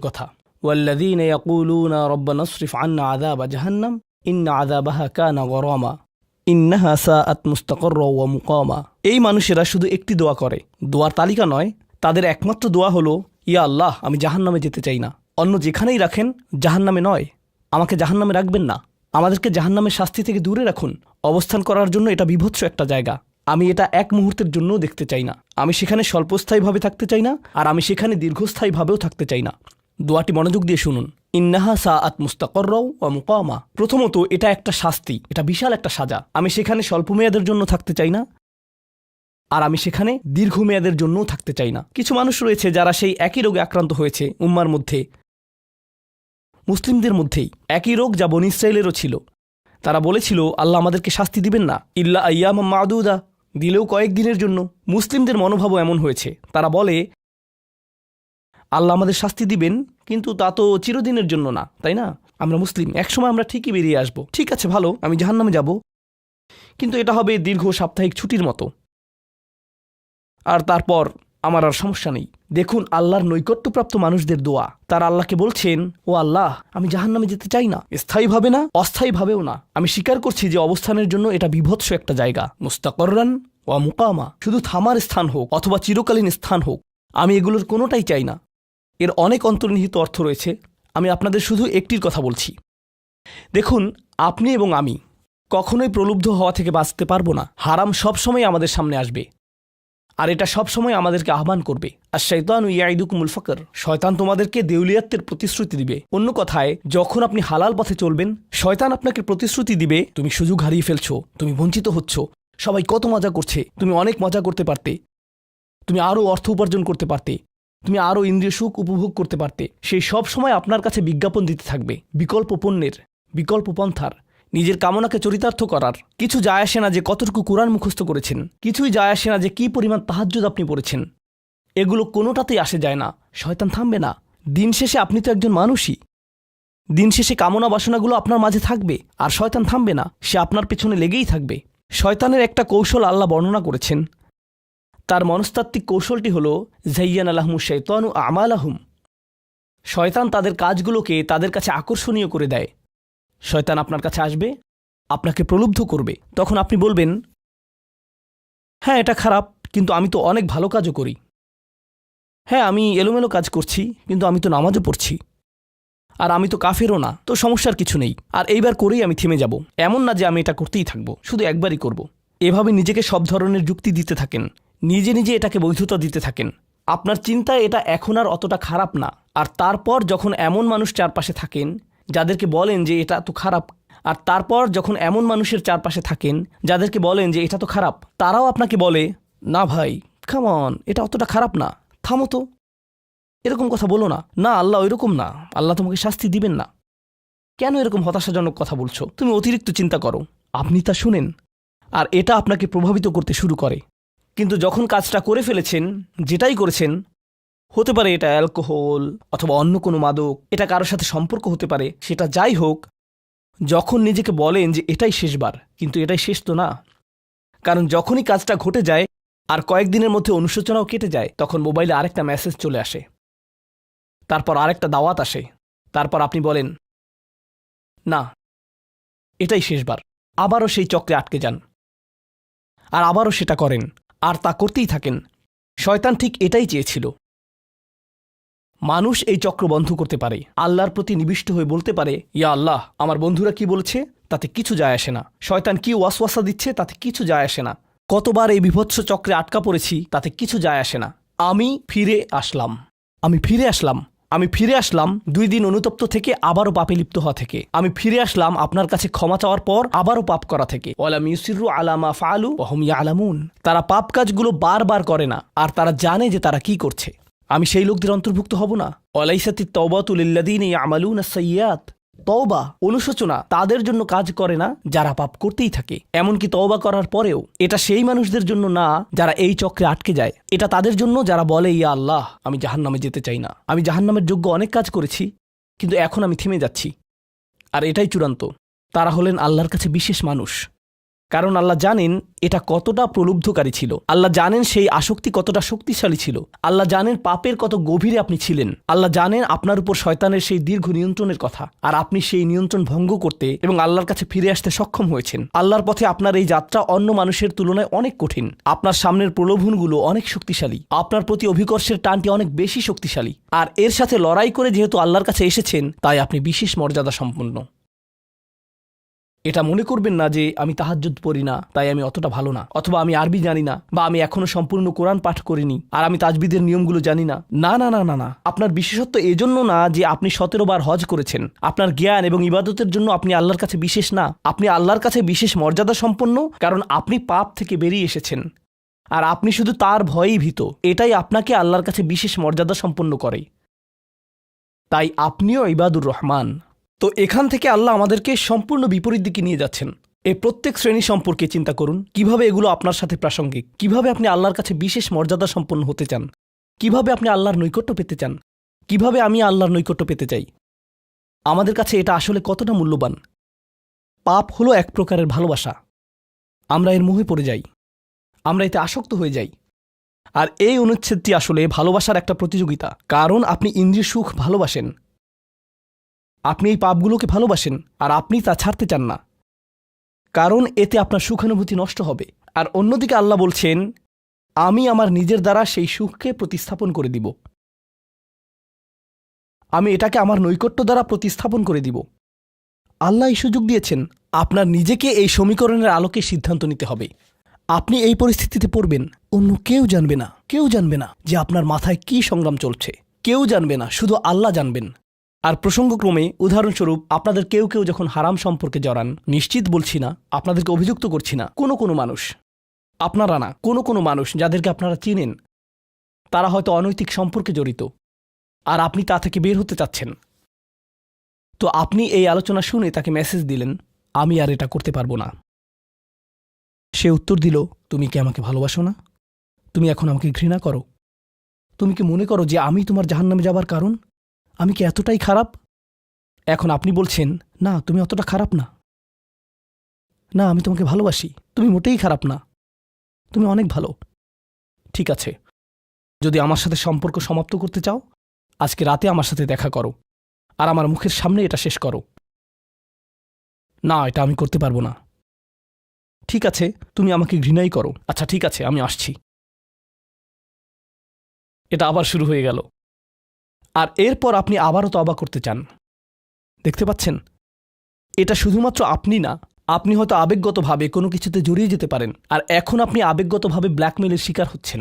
কথা। ওয়াল্লাযীনা ইয়াকুলুনা রাব্বানা ইসরিফ আন্না আযাবা জাহান্নাম ইন্না আযাবাহা কানা গরামা ইন্নাহা সাআত মুস্তাকাররা ওয়া মুকামা। এই মানুষেরা শুধু একটি দোয়া করে, দোয়ার তালিকা নয়। তাদের একমাত্র দোয়া হলো, ইয়া আল্লাহ, আমি জাহান্নামে যেতে চাই না। অন্য যেখানেই রাখেন, জাহান্নামে নয়। আমাকে জাহান্নামে রাখবেন না। আমাদেরকে জাহান্নামের শাস্তি থেকে দূরে রাখুন। অবস্থান করার জন্য এটা বিভৎস একটা জায়গা। আমি এটা এক মুহূর্তের জন্যও দেখতে চাই না। আমি সেখানে স্বল্পস্থায়ীভাবে থাকতে চাই না, আর আমি সেখানে দীর্ঘস্থায়ীভাবেও থাকতে চাই না। দোয়াটি মনোযোগ দিয়ে শুনুন। ইন্নাহা সাআত মুস্তাকাররা ওয়া মুকামা। প্রথমত, এটা একটা শাস্তি, এটা বিশাল একটা সাজা। আমি সেখানে স্বল্প মেয়াদের জন্য থাকতে চাই না, আর আমি সেখানে দীর্ঘমেয়াদের জন্যও থাকতে চাই না। কিছু মানুষ রয়েছে যারা সেই একই রোগে আক্রান্ত হয়েছে উম্মার মধ্যে, মুসলিমদের মধ্যেই একই রোগ যা বনী ইসরাইলেরও ছিল। তারা বলেছিল আল্লাহ আমাদেরকে শাস্তি দিবেন না, ইল্লা আইয়াম মাদুদা, দিলেও কয়েকদিনের জন্য। মুসলিমদের মনোভাবও এমন হয়েছে, তারা বলে আল্লাহ আমাদের শাস্তি দিবেন, কিন্তু তা তো চিরদিনের জন্য না, তাই না? আমরা মুসলিম, একসময় আমরা ঠিকই বেরিয়ে আসব। ঠিক আছে, ভালো, আমি জাহান্নামে যাব, কিন্তু এটা হবে দীর্ঘ সাপ্তাহিক ছুটির মতো, আর তারপর আমার আর সমস্যা নেই। দেখুন আল্লাহর নৈকট্যপ্রাপ্ত মানুষদের দোয়া, তারা আল্লাহকে বলছেন, ও আল্লাহ, আমি জাহান্নামে যেতে চাই না, স্থায়ীভাবে না, অস্থায়ীভাবেও না। আমি স্বীকার করছি যে অবস্থানের জন্য এটা বিভৎস একটা জায়গা, মুস্তাকররান ওয়া মুকামা, শুধু থামার স্থান হোক অথবা চিরকালীন স্থান হোক, আমি এগুলোর কোনোটাই চাই না। এর অনেক অন্তর্নিহিত অর্থ রয়েছে, আমি আপনাদের শুধু একটির কথা বলছি। দেখুন, আপনি এবং আমি কখনোই প্রলুব্ধ হওয়া থেকে বাঁচতে পারবো না। হারাম সবসময় আমাদের সামনে আসবে, আর এটা সবসময় আমাদেরকে আহ্বান করবে। আর শাইতানু ইয়াইদুকুমুল ফাকর, শয়তান তোমাদেরকে দেউলিয়াত্বের প্রতিশ্রুতি দিবে। অন্য কথায়, যখন আপনি হালাল পথে চলবেন, শয়তান আপনাকে প্রতিশ্রুতি দিবে তুমি সুযোগ হারিয়ে ফেলছো, তুমি বঞ্চিত হচ্ছ, সবাই কত মজা করছে, তুমি অনেক মজা করতে পারতে, তুমি আরও অর্থ উপার্জন করতে পারতে, তুমি আরও ইন্দ্রিয় সুখ উপভোগ করতে পারতে। সেই সব সময় আপনার কাছে বিজ্ঞাপন দিতে থাকবে বিকল্প পণ্যের, বিকল্প পন্থার, নিজের কামনাকে চরিতার্থ করার। কিছু যায় আসে না যে কতটুকু কোরআন মুখস্থ করেছেন, কিছুই যায় আসে না যে কী পরিমাণ তাহাজ্জুদ আপনি পড়েছেন, এগুলো কোনোটাতেই আসে যায় না। শয়তান থামবে না। দিন শেষে আপনি তো একজন মানুষই, দিন শেষে কামনা বাসনাগুলো আপনার মাঝে থাকবে, আর শয়তান থামবে না, সে আপনার পেছনে লেগেই থাকবে। শয়তানের একটা কৌশল আল্লাহ বর্ণনা করেছেন, তার মনস্তাত্ত্বিক কৌশলটি হল যাইয়ানা লাহুমু শাইতানু আমালাহুম। শয়তান তাদের কাজগুলোকে তাদের কাছে আকর্ষণীয় করে দেয়। শয়তান আপনার কাছে আসবে, আপনাকে প্রলুব্ধ করবে, তখন আপনি বলবেন, হ্যাঁ এটা খারাপ, কিন্তু আমি তো অনেক ভালো কাজও করি। হ্যাঁ, আমি এলোমেলো কাজ করছি, কিন্তু আমি তো নামাজও পড়ছি, আর আমি তো কাফেরও না, তো সমস্যার কিছু নেই, আর এইবার করেই আমি থেমে যাব। এমন না যে আমি এটা করতেই থাকবো, শুধু একবারই করব। এভাবে নিজেকে সব ধরনের যুক্তি দিতে থাকেন, নিজে নিজে এটাকে বৈধতা দিতে থাকেন। আপনার চিন্তায় এটা এখন আর অতটা খারাপ না। আর তারপর যখন এমন মানুষ চারপাশে থাকেন যাদেরকে বলেন যে এটা তো খারাপ, আর তারপর যখন এমন মানুষের চারপাশে থাকেন যাদেরকে বলেন যে এটা তো খারাপ, তারাও আপনাকে বলে, না ভাই, কাম অন, এটা অতটা খারাপ না, থামো তো, এরকম কথা বলো না, না আল্লাহ ওইরকম না, আল্লাহ তোমাকে শাস্তি দিবেন না, কেন এরকম হতাশাজনক কথা বলছো, তুমি অতিরিক্ত চিন্তা করো। আপনি তা শুনেন, আর এটা আপনাকে প্রভাবিত করতে শুরু করে। কিন্তু যখন কাজটা করে ফেলেছেন, যেটাই করেছেন, হতে পারে এটা অ্যালকোহল অথবা অন্য কোনো মাদক, এটা কারোর সাথে সম্পর্ক হতে পারে, সেটা যাই হোক, যখন নিজেকে বলেন যে এটাই শেষবার, কিন্তু এটাই শেষ তো না। কারণ যখনই কাজটা ঘটে যায় আর কয়েকদিনের মধ্যে অনুশোচনাও কেটে যায়, তখন মোবাইলে আরেকটা মেসেজ চলে আসে, তারপর আরেকটা দাওয়াত আসে, তারপর আপনি বলেন না এটাই শেষবার, আবারও সেই চক্রে আটকে যান, আর আবারও সেটা করেন, আর তা করতেই থাকেন। শয়তান ঠিক এটাই চেয়েছিল। মানুষ এই চক্র বন্ধ করতে পারে, আল্লাহর প্রতি নিবিষ্ট হয়ে বলতে পারে, ইয়া আল্লাহ, আমার বন্ধুরা কি বলছে তাতে কিছু যায় আসে না, শয়তান কি ওয়াসওয়াসা দিচ্ছে তাতে কিছু যায় আসে না, কতবার এই বিভৎস চক্রে আটকা পড়েছি তাতে কিছু যায় আসে না। আমি ফিরে আসলাম, আমি ফিরে আসলাম, আমি ফিরে আসলাম 2 দিন অনুতপ্ত থেকে আবারও পাপে লিপ্ত হওয়া থেকে। আমি ফিরে আসলাম আপনার কাছে ক্ষমা চাওয়ার পর আবারও পাপ করা থেকে। ওয়ালাম ইউসিরু আলা মা ফাআলু ওয়া হুম ইয়ালামুন। তারা পাপ কাজগুলো বারবার করে না, আর তারা জানে যে তারা কি করছে। আমি সেই লোকদের অন্তর্ভুক্ত হব না। ওয়ালাইসাতিত তাওবাতু লিল্লাযীনা ইয়ামালুনা আস-সাইয়্যাত। তওবা, অনুশোচনা তাদের জন্য কাজ করে না যারা পাপ করতেই থাকে। এমনকি তওবা করার পরেও এটা সেই মানুষদের জন্য না যারা এই চক্রে আটকে যায়। এটা তাদের জন্য যারা বলে, ইয়া আল্লাহ, আমি জাহান্নামে যেতে চাই না, আমি জাহান্নামের যোগ্য অনেক কাজ করেছি, কিন্তু এখন আমি থেমে যাচ্ছি। আর এটাই চূড়ান্ত। তারা হলেন আল্লাহর কাছে বিশেষ মানুষ, কারণ আল্লাহ জানেন এটা কতটা প্রলুব্ধকারী ছিল, আল্লাহ জানেন সেই আসক্তি কতটা শক্তিশালী ছিল, আল্লাহ জানেন পাপের কত গভীরে আপনি ছিলেন, আল্লাহ জানেন আপনার উপর শয়তানের সেই দীর্ঘ নিয়ন্ত্রণের কথা, আর আপনি সেই নিয়ন্ত্রণ ভঙ্গ করতে এবং আল্লাহর কাছে ফিরে আসতে সক্ষম হয়েছেন। আল্লাহর পথে আপনার এই যাত্রা অন্য মানুষের তুলনায় অনেক কঠিন। আপনার সামনের প্রলোভনগুলো অনেক শক্তিশালী, আপনার প্রতি অভিকর্ষের টানটি অনেক বেশি শক্তিশালী, আর এর সাথে লড়াই করে যেহেতু আল্লাহর কাছে এসেছেন, তাই আপনি বিশেষ মর্যাদা সম্পন্ন। এটা মনে করবেন না যে আমি তাহাজ্জুদ পড়ি না তাই আমি অতটা ভালো না, অথবা আমি আরবি জানি না, বা আমি এখনো সম্পূর্ণ কোরআন পাঠ করিনি, আর আমি তাজবিদের নিয়মগুলো জানি না। না না না না না, আপনার বিশেষত্ব এজন্য না যে আপনি 17 বার হজ করেছেন। আপনার জ্ঞান এবং ইবাদতের জন্য আপনি আল্লাহর কাছে বিশেষ না, আপনি আল্লাহর কাছে বিশেষ মর্যাদা সম্পন্ন, কারণ আপনি পাপ থেকে বেরিয়ে এসেছেন। আর আপনি শুধু তার ভয়েই ভীত। এটাই আপনাকে আল্লাহর কাছে বিশেষ মর্যাদা সম্পন্ন করে। তাই আপনিও ইবাদুর রহমান। তো এখান থেকে আল্লাহ আমাদেরকে সম্পূর্ণ বিপরীত দিকে নিয়ে যাচ্ছেন। এই প্রত্যেক শ্রেণী সম্পর্কে চিন্তা করুন, কিভাবে এগুলো আপনার সাথে প্রাসঙ্গিক, কিভাবে আপনি আল্লাহর কাছে বিশেষ মর্যাদা সম্পন্ন হতে চান, কিভাবে আপনি আল্লাহর নৈকট্য পেতে চান, কিভাবে আমি আল্লাহর নৈকট্য পেতে চাই। আমাদের কাছে এটা আসলে কতটা মূল্যবান। পাপ হলো এক প্রকারের ভালোবাসা। আমরা এর মোহে পড়ে যাই, আমরা এতে আসক্ত হয়ে যাই। আর এই অনুচ্ছেদটি আসলে ভালোবাসার একটা প্রতিযোগিতা। কারণ আপনি ইন্দ্রিয় সুখ ভালোবাসেন, আপনি এই পাপগুলোকে ভালোবাসেন, আর আপনি তা ছাড়তে চান না, কারণ এতে আপনার সুখানুভূতি নষ্ট হবে। আর অন্যদিকে আল্লাহ বলছেন, আমি আমার নিজের দ্বারা সেই সুখকে প্রতিস্থাপন করে দিব, আমি এটাকে আমার নৈকট্য দ্বারা প্রতিস্থাপন করে দিব। আল্লাহ এই সুযোগ দিয়েছেন। আপনার নিজেকে এই সমীকরণের আলোকে সিদ্ধান্ত নিতে হবে। আপনি এই পরিস্থিতিতে পড়বেন, অন্য কেউ জানবে না, কেউ জানবে না যে আপনার মাথায় কি সংগ্রাম চলছে, কেউ জানবে না, শুধু আল্লাহ জানবেন। আর প্রসঙ্গক্রমে উদাহরণস্বরূপ আপনাদের কেউ কেউ যখন হারাম সম্পর্কে জড়ান, নিশ্চিত বলছি না, আপনাদেরকে অভিযুক্ত করছি না, কোনো মানুষ, আপনারা না, কোনো মানুষ যাদেরকে আপনারা চিনেন, তারা হয়তো অনৈতিক সম্পর্কে জড়িত, আর আপনি তা থেকে বের হতে চাচ্ছেন। তো আপনি এই আলোচনা শুনে তাকে মেসেজ দিলেন, আমি আর এটা করতে পারবো না। সে উত্তর দিল, তুমি কি আমাকে ভালোবাসো না? তুমি এখন আমাকে ঘৃণা করো? তুমি কি মনে করো যে আমি তোমার জাহান্নামে যাবার কারণ? আমি কি এতটাই খারাপ? এখন আপনি বলছেন, না তুমি অতটা খারাপ না, না আমি তোমাকে ভালোবাসি, তুমি মোটেই খারাপ না, তুমি অনেক ভালো। ঠিক আছে, যদি আমার সাথে সম্পর্ক সমাপ্ত করতে চাও, আজকে রাতে আমার সাথে দেখা করো, আর আমার মুখের সামনে এটা শেষ করো। না, এটা আমি করতে পারবো না। ঠিক আছে, তুমি আমাকে ঘৃণাই করো। আচ্ছা ঠিক আছে, আমি আসছি। এটা আবার শুরু হয়ে গেল। আর এরপর আপনি আবারও তওবা করতে চান। দেখতে পাচ্ছেন, এটা শুধুমাত্র আপনি না, আপনি হয়তো আবেগগতভাবে কোনো কিছুতে জড়িয়ে যেতে পারেন, আর এখন আপনি আবেগগতভাবে ব্ল্যাকমেলের শিকার হচ্ছেন।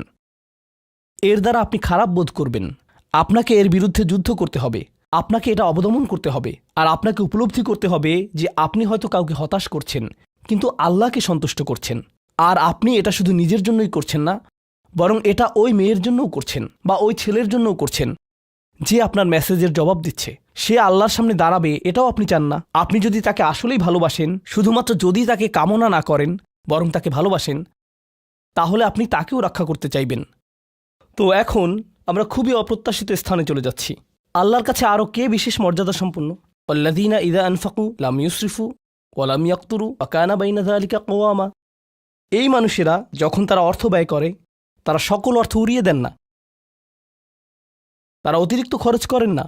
এর দ্বারা আপনি খারাপ বোধ করবেন। আপনাকে এর বিরুদ্ধে যুদ্ধ করতে হবে, আপনাকে এটা অবদমন করতে হবে, আর আপনাকে উপলব্ধি করতে হবে যে আপনি হয়তো কাউকে হতাশ করছেন, কিন্তু আল্লাহকে সন্তুষ্ট করছেন। আর আপনি এটা শুধু নিজের জন্যই করছেন না, বরং এটা ওই মেয়ের জন্যও করছেন, বা ওই ছেলের জন্যও করছেন যে আপনার মেসেজের জবাব দিচ্ছে। সে আল্লাহর সামনে দাঁড়াবে, এটাও আপনি চান না। আপনি যদি তাকে আসলেই ভালোবাসেন, শুধুমাত্র যদি তাকে কামনা না করেন, বরং তাকে ভালোবাসেন, তাহলে আপনি তাকেও রক্ষা করতে চাইবেন। তো এখন আমরা খুবই অপ্রত্যাশিত স্থানে চলে যাচ্ছি। আল্লাহর কাছে আরও কে বিশেষ মর্যাদা সম্পন্ন? আল্লাযীনা ইযা আনফাকু লাম ইউসরিফু ওয়া লাম ইয়াকতুরু ওয়া কানা বাইনা যালিকা কওয়ামা। এই মানুষেরা যখন তারা অর্থ ব্যয় করে, তারা সকল অর্থ উড়িয়ে দেন না, তারা অতিরিক্ত খরচ করেন না,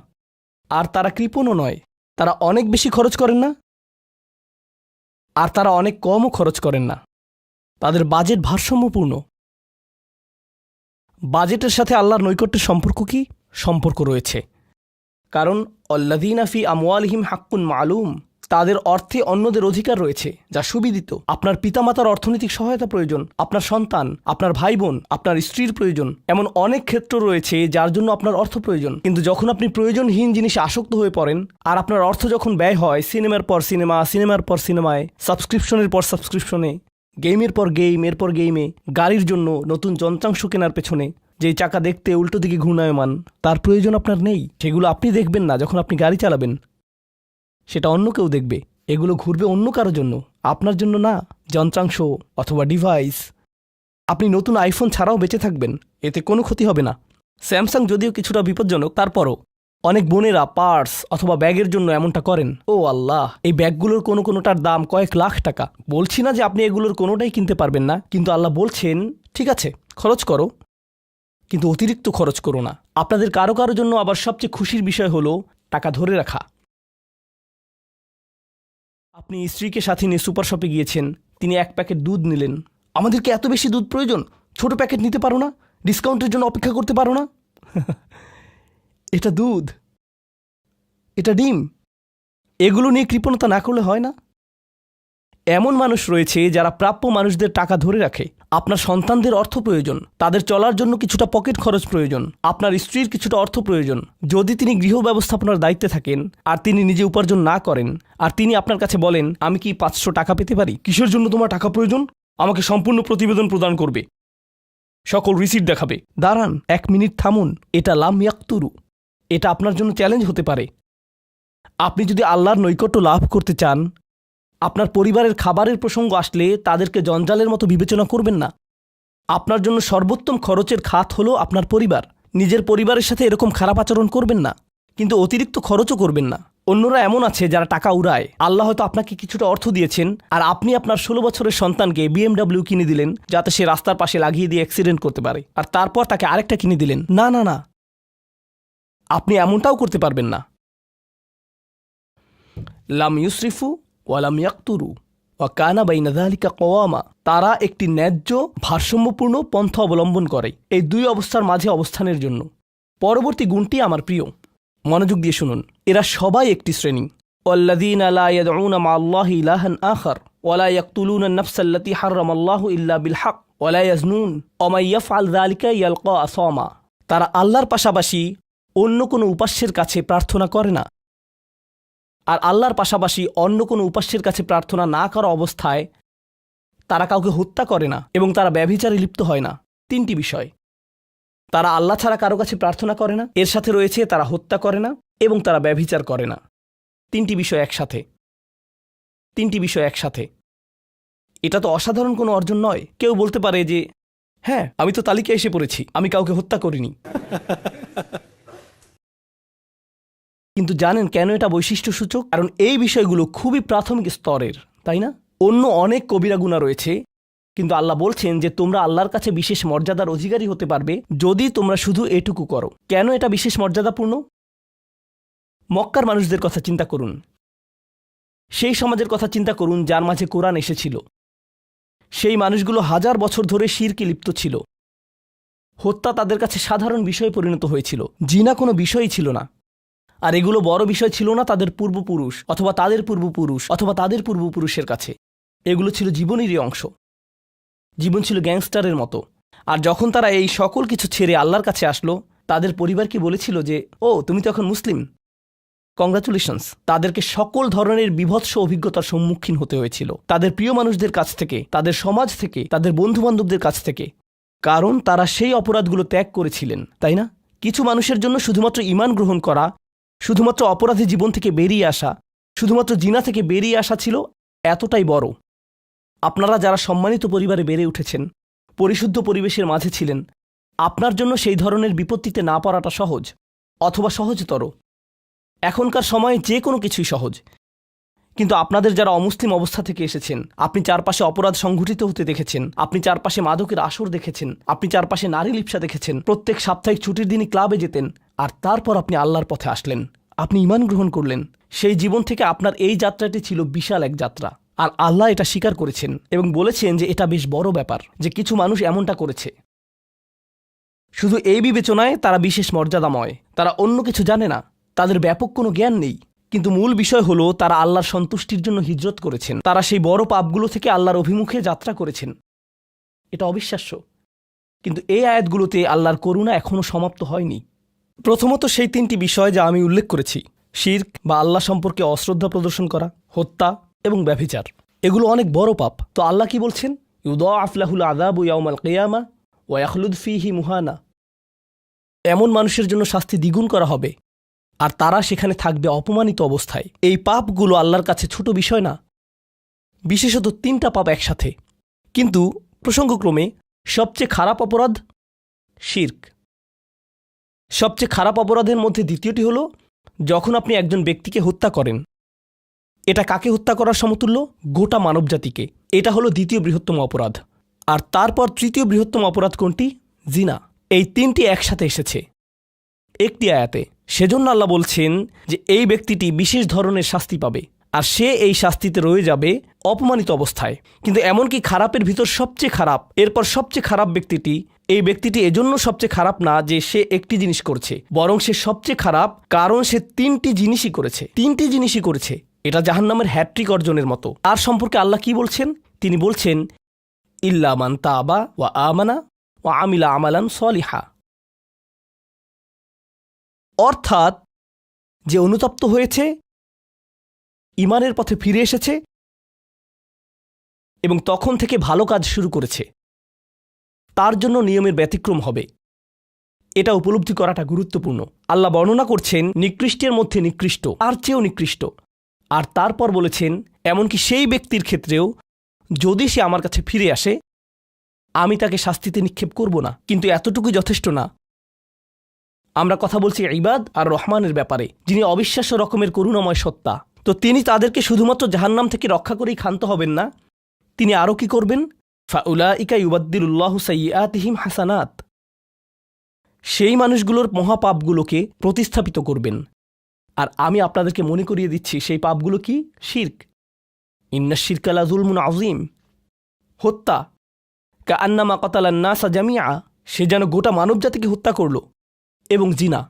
আর তারা কৃপণও নয়। তারা অনেক বেশি খরচ করেন না, আর তারা অনেক কমও খরচ করেন না। তাদের বাজেট ভারসাম্যপূর্ণ। বাজেটের সাথে আল্লাহর নৈকট্যের সম্পর্ক কি? সম্পর্ক রয়েছে, কারণ আল্লাযীনা ফি আমওয়ালিহিম হাক্কুন মালুম, তাদের অর্থে অন্যদের অধিকার রয়েছে যা সুবিদিত। আপনার পিতামাতার অর্থনৈতিক সহায়তা প্রয়োজন, আপনার সন্তান, আপনার ভাই বোন, আপনার স্ত্রীর প্রয়োজন, এমন অনেক ক্ষেত্র রয়েছে যার জন্য আপনার অর্থ প্রয়োজন। কিন্তু যখন আপনি প্রয়োজনহীন জিনিসে আসক্ত হয়ে পড়েন, আর আপনার অর্থ যখন ব্যয় হয় সিনেমার পর সিনেমা, সিনেমার পর সিনেমায়, সাবস্ক্রিপশনের পর সাবস্ক্রিপশনে, গেমের পর গেম, এরপর গেমে, গাড়ির জন্য নতুন যন্ত্রাংশ কেনার পেছনে, যেই চাকা দেখতে উল্টো দিকে ঘূর্ণায়মান, তার প্রয়োজন আপনার নেই। সেগুলো আপনি দেখবেন না যখন আপনি গাড়ি চালাবেন, সেটা অন্য কেউ দেখবে। এগুলো ঘুরবে অন্য কারোর জন্য, আপনার জন্য না। যন্ত্রাংশ অথবা ডিভাইস। আপনি নতুন আইফোন ছাড়াও বেঁচে থাকবেন, এতে কোনো ক্ষতি হবে না। স্যামসাং যদিও কিছুটা বিপজ্জনক, তারপরও অনেক বোনেরা পার্স অথবা ব্যাগের জন্য এমনটা করেন। ও আল্লাহ, এই ব্যাগগুলোর কোনোটার দাম কয়েক লাখ টাকা। বলছি না যে আপনি এগুলোর কোনোটাই কিনতে পারবেন না, কিন্তু আল্লাহ বলছেন ঠিক আছে খরচ করো, কিন্তু অতিরিক্ত খরচ করো না। আপনাদের কারো কারো জন্য আবার সবচেয়ে খুশির বিষয় হলো টাকা ধরে রাখা। আপনি স্ত্রীকে সাথে নিয়ে সুপার শপে গিয়েছেন, তিনি 1 প্যাকেট দুধ নিলেন। আমাদেরকে এত বেশি দুধ প্রয়োজন, ছোট প্যাকেট নিতে পারো না? ডিসকাউন্টের জন্য অপেক্ষা করতে পারো না? এটা দুধ, এটা ডিম, এগুলো নিয়ে কৃপণতা না করলে হয় না? এমন মানুষ রয়েছে যারা প্রাপ্য মানুষদের টাকা ধরে রাখে। আপনার সন্তানদের অর্থ প্রয়োজন, তাদের চলার জন্য কিছুটা পকেট খরচ প্রয়োজন, আপনার স্ত্রীর কিছুটা অর্থ প্রয়োজন। যদি তিনি গৃহ ব্যবস্থাপনার দায়িত্বে থাকেন আর তিনি নিজে উপার্জন না করেন, আর তিনি আপনার কাছে বলেন আমি কি 500 টাকা পেতে পারি? কিসের জন্য তোমার টাকা প্রয়োজন? আমাকে সম্পূর্ণ প্রতিবেদন প্রদান করবে। সকল রিসিট দেখাবে। দাঁড়ান, 1 মিনিট থামুন। এটা লাম ইয়াকতুরু। এটা আপনার জন্য চ্যালেঞ্জ হতে পারে। আপনি যদি আল্লাহর নৈকট্য লাভ করতে চান, আপনার পরিবারের খাবারের প্রসঙ্গ আসলে তাদেরকে জঞ্জালের মতো বিবেচনা করবেন না। আপনার জন্য সর্বোত্তম খরচের খাত হলো আপনার পরিবার। নিজের পরিবারের সাথে এরকম খারাপ আচরণ করবেন না, কিন্তু অতিরিক্ত খরচও করবেন না। অন্যরা এমন আছে যারা টাকা উড়ায়। আল্লাহ হয়তো আপনাকে কিছুটা অর্থ দিয়েছেন, আর আপনি আপনার 16 বছরের সন্তানকে BMW কিনে দিলেন যাতে সে রাস্তার পাশে লাগিয়ে দিয়ে অ্যাক্সিডেন্ট করতে পারে, আর তারপর তাকে আরেকটা কিনে দিলেন। না না না, আপনি এমনটাও করতে পারবেন না। লাম ইউসরিফু ওয়ালাম ইয়াকতুরু ওয়া কানা বাইনা যালিকা কওয়ামা। তারা একটি ন্যায্য ভারসাম্যপূর্ণ পন্থা অবলম্বন করে এই দুই অবস্থার মাঝে অবস্থানের জন্য। পরবর্তী গুণটি আমার প্রিয়, মনোযোগ দিয়ে শুনুন। এরা সবাই একটি শ্রেণী। ওয়াল্লাযীনা লা ইয়াদউনা মা'আল্লাহি ইলাহান আখার ওয়া লা ইয়াকতুলুনা আন-নাফসাল্লাতী হারামাল্লাহু ইল্লা বিল হক ওয়া লা ইয়াজনুন ওয়া মান ইয়াফআল যালিকা ইয়ালকা আসামা। তারা আল্লাহর পাশাপাশি অন্য কোনো উপাস্যের কাছে প্রার্থনা করে না, আর আল্লাহর পাশাপাশি অন্য কোনো উপাস্যের কাছে প্রার্থনা না করা অবস্থায় তারা কাউকে হত্যা করে না, এবং তারা ব্যভিচারে লিপ্ত হয় না। 3টি বিষয়। তারা আল্লাহ ছাড়া কারো কাছে প্রার্থনা করে না, এর সাথে রয়েছে তারা হত্যা করে না, এবং তারা ব্যভিচার করে না। 3টি বিষয় একসাথে। 3টি বিষয় একসাথে। এটা তো অসাধারণ কোনো অর্জন নয়। কেউ বলতে পারে যে হ্যাঁ, আমি তো তালিকায় এসে পড়েছি, আমি কাউকে হত্যা করিনি। কিন্তু জানেন কেন এটা বৈশিষ্ট্যসূচক? কারণ এই বিষয়গুলো খুবই প্রাথমিক স্তরের, তাই না? অন্য অনেক কবিরা গুনাহ রয়েছে, কিন্তু আল্লাহ বলছেন যে তোমরা আল্লাহর কাছে বিশেষ মর্যাদার অধিকারী হতে পারবে যদি তোমরা শুধু এটুকু করো। কেন এটা বিশেষ মর্যাদাপূর্ণ? মক্কার মানুষদের কথা চিন্তা করুন। সেই সমাজের কথা চিন্তা করুন যার মাঝে কোরআন এসেছিল। সেই মানুষগুলো 1000 বছর ধরে শিরকে লিপ্ত ছিল। হত্যা তাদের কাছে সাধারণ বিষয়ে পরিণত হয়েছিল। জিনা কোনো বিষয়ই ছিল না। আর এগুলো বড় বিষয় ছিল না তাদের পূর্বপুরুষ অথবা তাদের পূর্বপুরুষ অথবা তাদের পূর্বপুরুষের কাছে। এগুলো ছিল জীবনেরই অংশ। জীবন ছিল গ্যাংস্টারের মতো। আর যখন তারা এই সকল কিছু ছেড়ে আল্লাহর কাছে আসলো, তাদের পরিবারকে বলেছিল যে ও তুমি তো এখন মুসলিম, কংগ্রাচুলেশনস। তাদেরকে সকল ধরনের বিভৎস অভিজ্ঞতার সম্মুখীন হতে হয়েছিল, তাদের প্রিয় মানুষদের কাছ থেকে, তাদের সমাজ থেকে, তাদের বন্ধুবান্ধবদের কাছ থেকে, কারণ তারা সেই অপরাধগুলো ত্যাগ করেছিলেন, তাই না? কিছু মানুষের জন্য শুধুমাত্র ঈমান গ্রহণ করা, শুধুমাত্র অপরাধী জীবন থেকে বেরিয়ে আসা, শুধুমাত্র জিনা থেকে বেরিয়ে আসা ছিল এতটাই বড়। আপনারা যারা সম্মানিত পরিবারে বেড়ে উঠেছেন, পরিশুদ্ধ পরিবেশের মাঝে ছিলেন, আপনার জন্য সেই ধরনের বিপত্তিতে না পড়াটা সহজ, অথবা সহজতর। এখনকার সময়ে যে কোনো কিছুই সহজ। কিন্তু আপনাদের যারা অমুসলিম অবস্থা থেকে এসেছেন, আপনি চারপাশে অপরাধ সংঘটিত হতে দেখেছেন, আপনি চারপাশে মাদকের আসর দেখেছেন, আপনি চারপাশে নারী লিপ্সা দেখেছেন, প্রত্যেক সাপ্তাহিক ছুটির দিনই ক্লাবে যেতেন, আর তারপর আপনি আল্লাহর পথে আসলেন, আপনি ঈমান গ্রহণ করলেন। সেই জীবন থেকে আপনার এই যাত্রাটি ছিল বিশাল এক যাত্রা, আর আল্লাহ এটা স্বীকার করেছেন এবং বলেছেন যে এটা বেশ বড় ব্যাপার যে কিছু মানুষ এমনটা করেছে। শুধু এই বিবেচনায় তারা বিশেষ মর্যাদাময়, তারা অন্য কিছু জানে না, তাদের ব্যাপক কোনো জ্ঞান নেই। কিন্তু মূল বিষয় হলো তারা আল্লাহর সন্তুষ্টির জন্য হিজরত করেছেন, তারা সেই বড় পাপগুলো থেকে আল্লাহর অভিমুখে যাত্রা করেছেন। এটা অবিশ্বাস্য। কিন্তু এই আয়াতগুলোতে আল্লাহর করুণা এখনও সমাপ্ত হয়নি। প্রথমত সেই 3টি বিষয় যা আমি উল্লেখ করেছি, শিরক বা আল্লাহ সম্পর্কে অশ্রদ্ধা প্রদর্শন করা, হত্যা এবং ব্যভিচার, এগুলো অনেক বড় পাপ। তো আল্লাহ কি বলছেন? ইউদাআফ লাহুল আযাবু ইয়াওমাল কিয়ামা ওয়া ইয়াখলুদ ফীহি মুহানা। এমন মানুষের জন্য শাস্তি দ্বিগুণ করা হবে, আর তারা সেখানে থাকবে অপমানিত অবস্থায়। এই পাপগুলো আল্লাহর কাছে ছোট বিষয় না, বিশেষত 3টা পাপ একসাথে। কিন্তু প্রসঙ্গক্রমে সবচেয়ে খারাপ অপরাধ শিরক। সবচেয়ে খারাপ অপরাধের মধ্যে দ্বিতীয়টি হলো যখন আপনি একজন ব্যক্তিকে হত্যা করেন। এটা কাকে হত্যা করার সমতুল্য? গোটা মানবজাতিকে। এটা হলো দ্বিতীয় বৃহত্তম অপরাধ। আর তারপর তৃতীয় বৃহত্তম অপরাধ কোনটি? জিনা। এই 3টি একসাথে এসেছে একটি আয়াতে। সেজন্য আল্লাহ বলছেন যে এই ব্যক্তিটি বিশেষ ধরনের শাস্তি পাবে, আর সে এই শাস্তিতে রয়ে যাবে অপমানিত অবস্থায়। কিন্তু এমনকি খারাপের ভিতর সবচেয়ে খারাপ, এরপর সবচেয়ে খারাপ ব্যক্তিটি, এই ব্যক্তিটি এজন্য সবচেয়ে খারাপ না যে সে একটি জিনিস করছে, বরং সে সবচেয়ে খারাপ কারণ সে 3টি জিনিসই করেছে। 3টি জিনিসই করেছে। এটা জাহান্নামের হ্যাট্রিক অর্জনের মতো। আর সম্পর্কে আল্লাহ কি বলছেন? তিনি বলছেন ইল্লা মান তাবা ওয়া আমানা ওয়া আমিলা আমালান সলিহা। অর্থাৎ যে অনুতপ্ত হয়েছে, ঈমানের পথে ফিরে এসেছে এবং তখন থেকে ভালো কাজ শুরু করেছে, তার জন্য নিয়মের ব্যতিক্রম হবে। এটা উপলব্ধি করাটা গুরুত্বপূর্ণ। আল্লাহ বর্ণনা করছেন নিকৃষ্টের মধ্যে নিকৃষ্ট, তার চেয়েও নিকৃষ্ট। আর তারপর বলেছেন এমনকি সেই ব্যক্তির ক্ষেত্রেও যদি সে আমার কাছে ফিরে আসে আমি তাকে শাস্তিতে নিক্ষেপ করব না। কিন্তু এতটুকুই যথেষ্ট না। আমরা কথা বলছি ইবাদ আর রহমানের ব্যাপারে, যিনি অবিশ্বাস্য রকমের করুণাময় সত্তা। তো তিনি তাদেরকে শুধুমাত্র জাহান্নাম থেকে রক্ষা করেই ক্ষান্ত হবেন না, তিনি আরও কি করবেন? ফাউলাইকা ইউবাদদিলুল্লাহু সাইয়্যাতিহিম হাসানাত, সেই মানুষগুলোর মহাপাপগুলোকে প্রতিস্থাপিত করবেন। আর আমি আপনাদেরকে মনে করিয়ে দিচ্ছি সেই পাপগুলো কি? শিরক। ইন্নাশ শিরকা লাযুলমুন আযীম, হত্যা। কাআন্নামা কাতালান নাসা জামিআ, সে যেন গোটা মানবজাতিকে হত্যা করল। এবং জিনা,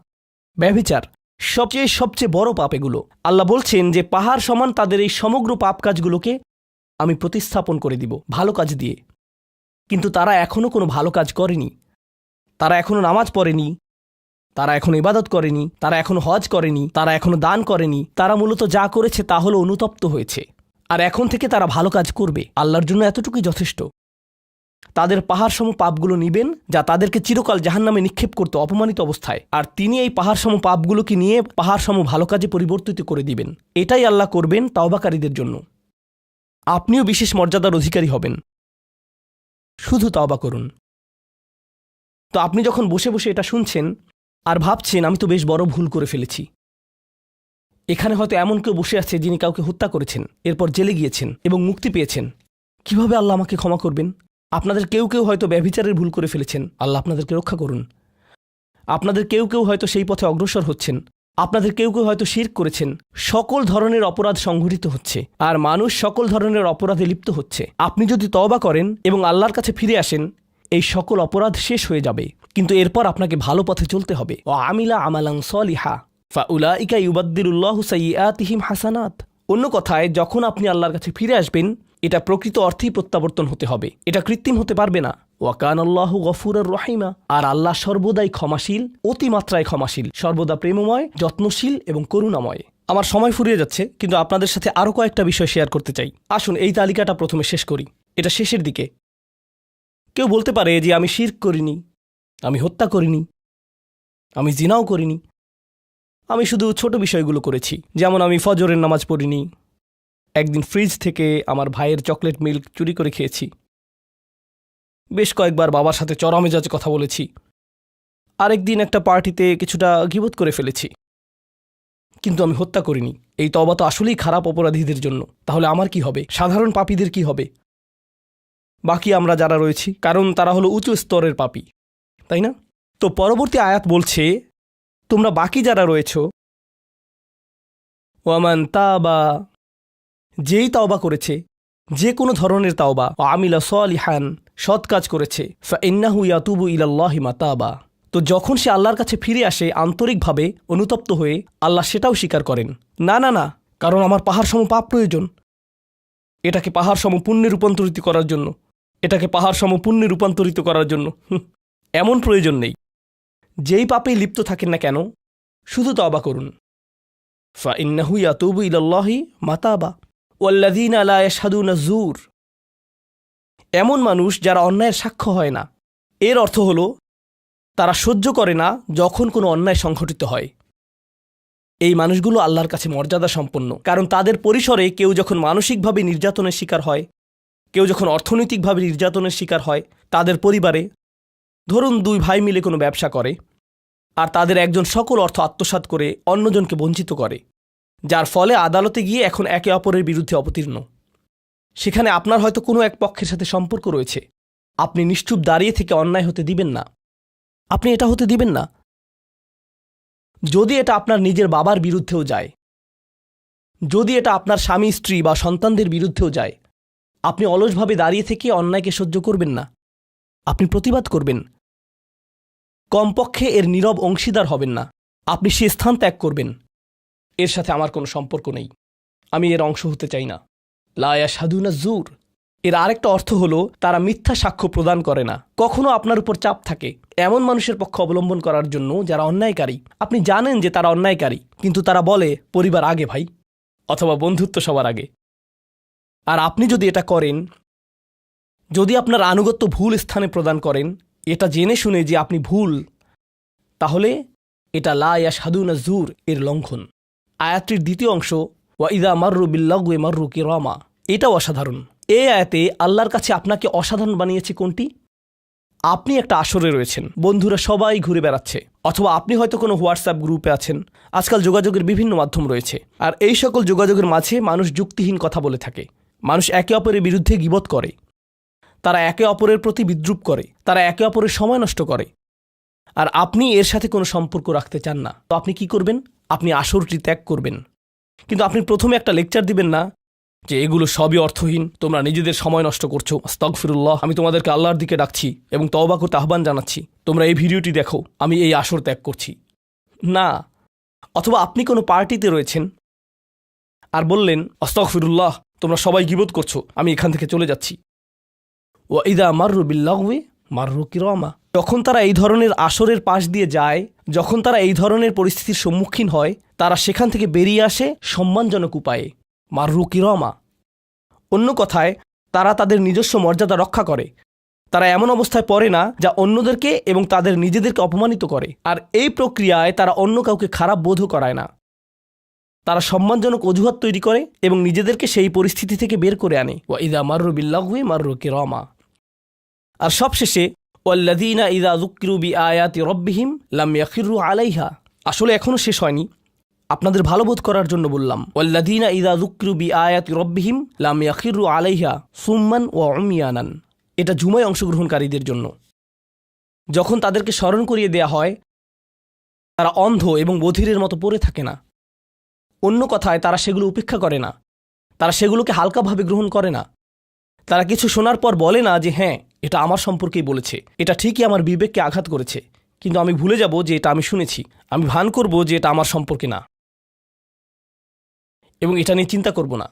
ব্যভিচার, সবচেয়ে বড় পাপ এগুলো। আল্লাহ বলছেন যে পাহাড় সমান তাদের এই সমগ্র পাপ কাজগুলোকে আমি প্রতিস্থাপন করে দিব ভালো কাজ দিয়ে। কিন্তু তারা এখনও কোনো ভালো কাজ করেনি, তারা এখনও নামাজ পড়েনি, তারা এখনো ইবাদত করেনি, তারা এখনো হজ করেনি, তারা এখনো দান করেনি। তারা মূলত যা করেছে তা হলো অনুতপ্ত হয়েছে। আর এখন থেকে তারা ভালো কাজ করবে। আল্লাহর জন্য এতটুকুই যথেষ্ট। তাদের পাহাড়সম পাপগুলো নিবেন যা তাদেরকে চিরকাল জাহান্নামে নিক্ষেপ করতে অপমানিত অবস্থায়, আর তিনি এই পাহাড়সম পাপগুলোকে নিয়ে পাহাড়সম ভালো কাজে পরিবর্তিত করে দিবেন। এটাই আল্লাহ করবেন তাওবাকারীদের জন্য। আপনিও বিশেষ মর্যাদার অধিকারী হবেন, শুধু তাওবা করুন। তো আপনি যখন বসে বসে এটা শুনছেন আর ভাবছেন আমি তো বেশ বড় ভুল করে ফেলেছি, এখানে হয়তো এমন কেউ বসে আছে যিনি কাউকে হত্যা করেছেন, এরপর জেলে গিয়েছেন এবং মুক্তি পেয়েছেন। কিভাবে আল্লাহ আমাকে ক্ষমা করবেন? আপনাদের কেউ কেউ হয়তো ব্যভিচারের ভুল করে ফেলেছেন, আল্লাহ আপনাদেরকে রক্ষা করুন। আপনাদের কেউ কেউ হয়তো সেই পথে অগ্রসর হচ্ছেন, আপনাদের কেউ কেউ হয়তো শিরক করেছেন। সকল ধরনের অপরাধ সংঘটিত হচ্ছে, আর মানুষ সকল ধরনের অপরাধে লিপ্ত হচ্ছে। আপনি যদি তওবা করেন এবং আল্লাহর কাছে ফিরে আসেন, এই সকল অপরাধ শেষ হয়ে যাবে। কিন্তু এরপর আপনাকে ভালো পথে চলতে হবে। ও আমিলা আমালান সলিহা ফাউলাইকা ইউবাদদিলুল্লাহু সাইয়্যাতিহিম হাসানাত। অন্য কথায়, যখন আপনি আল্লাহর কাছে ফিরে আসবেন, এটা প্রকৃত অর্থেই প্রত্যাবর্তন হতে হবে, এটা কৃত্রিম হতে পারবে না। ওয়া কানাল্লাহু গফুরার রহিমা, আর আল্লাহ সর্বদাই ক্ষমাশীল, অতিমাত্রায় ক্ষমাশীল, সর্বদা প্রেমময়, যত্নশীল এবং করুণাময়। আমার সময় ফুরিয়ে যাচ্ছে, কিন্তু আপনাদের সাথে আরও কয়েকটা বিষয় শেয়ার করতে চাই। আসুন এই তালিকাটা প্রথমে শেষ করি। এটা শেষের দিকে। কেউ বলতে পারে যে আমি শিরক করিনি, আমি হত্যা করিনি, আমি জিনাও করিনি, আমি শুধু ছোট বিষয়গুলো করেছি। যেমন আমি ফজরের নামাজ পড়িনি, একদিন ফ্রিজ থেকে আমার ভাইয়ের চকলেট মিল্ক চুরি করে খেয়েছি, বেশ কয়েকবার বাবার সাথে চড়া মেজাজে কথা বলেছি, আরেকদিন একটা পার্টিতে কিছুটা গীবত করে ফেলেছি। কিন্তু আমি হত্যা করিনি। এই তওবা তো আসলেই খারাপ অপরাধীদের জন্য। তাহলে আমার কি হবে? সাধারণ পাপীদের কি হবে? বাকি আমরা যারা রয়েছি, কারণ তারা হলো উঁচু স্তরের পাপী, তাই না? তো পরবর্তী আয়াত বলছে, তোমরা বাকি যারা রয়েছ, ওয়ামান তাবা, যেই তাওবা করেছে, যে কোনো ধরনের তাওবা, আমিলা সলিহান, সৎ কাজ করেছে, ফাইন্নাহু ইয়াতুবু ইলাল্লাহি মাতাবা, তো যখন সে আল্লাহর কাছে ফিরে আসে আন্তরিকভাবে, অনুতপ্ত হয়ে, আল্লাহ সেটাও স্বীকার করেন। না না না, কারণ আমার পাহাড়সম পাপ প্রয়োজন, এটাকে পাহাড়সম পুণ্যে রূপান্তরিত করার জন্য, এটাকে পাহাড়সম পুণ্যে রূপান্তরিত করার জন্য এমন প্রয়োজন নেই। যেই পাপেই লিপ্ত থাকেন না কেন, শুধু তওবা করুন। ফাইন্নাহু ইয়াতুবু ইলাল্লাহি মাতাবা ওয়াল্লাযীনা লা ইয়াশহাদুনা যুর, এমন মানুষ যারা অন্যায়ের সাক্ষ্য হয় না। এর অর্থ হলো তারা সহ্য করে না যখন কোনো অন্যায় সংঘটিত হয়। এই মানুষগুলো আল্লাহর কাছে মর্যাদা সম্পন্ন, কারণ তাদের পরিসরে কেউ যখন মানসিকভাবে নির্যাতনের শিকার হয়, কেউ যখন অর্থনৈতিকভাবে নির্যাতনের শিকার হয়, তাদের পরিবারে, ধরুন 2 ভাই মিলে কোনো ব্যবসা করে, আর তাদের একজন সকল অর্থ আত্মসাৎ করে অন্যজনকে বঞ্চিত করে, যার ফলে আদালতে গিয়ে এখন একে অপরের বিরুদ্ধে অবতীর্ণ। সেখানে আপনার হয়তো কোনো এক পক্ষের সাথে সম্পর্ক রয়েছে, আপনি নিশ্চুপ দাঁড়িয়ে থেকে অন্যায় হতে দিবেন না। আপনি এটা হতে দিবেন না। যদি এটা আপনার নিজের বাবার বিরুদ্ধেও যায়, যদি এটা আপনার স্বামী, স্ত্রী বা সন্তানদের বিরুদ্ধেও যায়, আপনি অলসভাবে দাঁড়িয়ে থেকে অন্যায়কে সহ্য করবেন না, আপনি প্রতিবাদ করবেন। কমপক্ষে এর নীরব অংশীদার হবেন না, আপনি সে স্থান ত্যাগ করবেন। এর সাথে আমার কোনো সম্পর্ক নেই, আমি এর অংশ হতে চাই না। লা ইয়াশহাদুনা যুর, এর আরেকটা অর্থ হলো তারা মিথ্যা সাক্ষ্য প্রদান করে না। কখনো আপনার উপর চাপ থাকে এমন মানুষের পক্ষ অবলম্বন করার জন্য যারা অন্যায়কারী। আপনি জানেন যে তারা অন্যায়কারী, কিন্তু তারা বলে পরিবার আগে ভাই, অথবা বন্ধুত্ব সবার আগে। আর আপনি যদি এটা করেন, যদি আপনার আনুগত্য ভুল স্থানে প্রদান করেন, এটা জেনে শুনে যে আপনি ভুল, তাহলে এটা লা ইয়াশহাদুনা জুর এর লঙ্ঘন। আয়াতটির দ্বিতীয় অংশ ওয়া ইযা মাররু বিল্লাগওয়ি মাররু কিরামা, এটাও অসাধারণ। এই আয়াতে আল্লাহর কাছে আপনাকে অসাধারণ বানিয়েছে কোনটি? আপনি একটা আসরে রয়েছেন, বন্ধুরা সবাই ঘুরে বেড়াচ্ছে, অথবা আপনি হয়তো কোনো হোয়াটসঅ্যাপ গ্রুপে আছেন। আজকাল যোগাযোগের বিভিন্ন মাধ্যম রয়েছে, আর এই সকল যোগাযোগের মাঝে মানুষ যুক্তিহীন কথা বলে থাকে। মানুষ একে অপরের বিরুদ্ধে গীবত করে, তারা একে অপরের প্রতি বিদ্রূপ করে, তারা একে অপরের সময় নষ্ট করে, আর আপনি এর সাথে কোনো সম্পর্ক রাখতে চান না। তো আপনি কি করবেন? আপনি আসরটি ত্যাগ করবেন। কিন্তু আপনি প্রথমে একটা লেকচার দিবেন না যে এগুলো সবই অর্থহীন, তোমরা নিজেদের সময় নষ্ট করছো, আস্তাগফিরুল্লাহ, আমি তোমাদেরকে আল্লাহর দিকে ডাকছি এবং তওবা করতে আহ্বান জানাচ্ছি, তোমরা এই ভিডিওটি দেখো, আমি এই আসর ত্যাগ করছি না। অথবা আপনি কোনো পার্টিতে রয়েছেন আর বললেন, আস্তাগফিরুল্লাহ, তোমরা সবাই গীবত করছো, আমি এখান থেকে চলে যাচ্ছি। ওয়া ইযা মাররু বিল্লাগওয়ি মাররু কিরামা, যখন তারা এই ধরনের আসরের পাশ দিয়ে যায়, যখন তারা এই ধরনের পরিস্থিতির সম্মুখীন হয়, তারা সেখান থেকে বেরিয়ে আসে সম্মানজনক উপায়ে, মাররু কিরামা। অন্য কথায়, তারা তাদের নিজস্ব মর্যাদা রক্ষা করে। তারা এমন অবস্থায় পড়ে না যা অন্যদেরকে এবং তাদের নিজেদেরকে অপমানিত করে, আর এই প্রক্রিয়ায় তারা অন্য কাউকে খারাপ বোধও করায় না। তারা সম্মানজনক অজুহাত তৈরি করে এবং নিজেদেরকে সেই পরিস্থিতি থেকে বের করে আনে। ওয়া ইযা মাররু বিল্লাগওয়ি মাররু কিরামা। আর সবশেষে ওয়াল্লাযীনা ইযা যুক্কিরু বিআয়াতি রাব্বিহিম লাম ইয়াখিরু আলাইহা। আসলে এখনও শেষ হয়নি, আপনাদের ভালো বোধ করার জন্য বললাম। ওয়াল্লাযীনা ইযা যুক্কিরু বিআয়াতি রাব্বিহিম লাম ইয়াখিরু আলাইহা সুম্মান ওয়া উময়ানান। এটা জুমায় অংশগ্রহণকারীদের জন্য। যখন তাদেরকে স্মরণ করিয়ে দেয়া হয়, তারা অন্ধ এবং বধিরের মতো পড়ে থাকে না। অন্য কথায়, তারা সেগুলো উপেক্ষা করে না, তারা সেগুলোকে হালকাভাবে গ্রহণ করে না। তারা কিছু শোনার পর বলে না যে হ্যাঁ, এটা আমার সম্পর্কেই বলেছে, এটা ঠিকই আমার বিবেককে আঘাত করেছে, কিন্তু আমি ভুলে যাব যে এটা আমি শুনেছি। আমি ভান করব যে এটা আমার সম্পর্কে না এবং এটা নিয়ে চিন্তা করব না।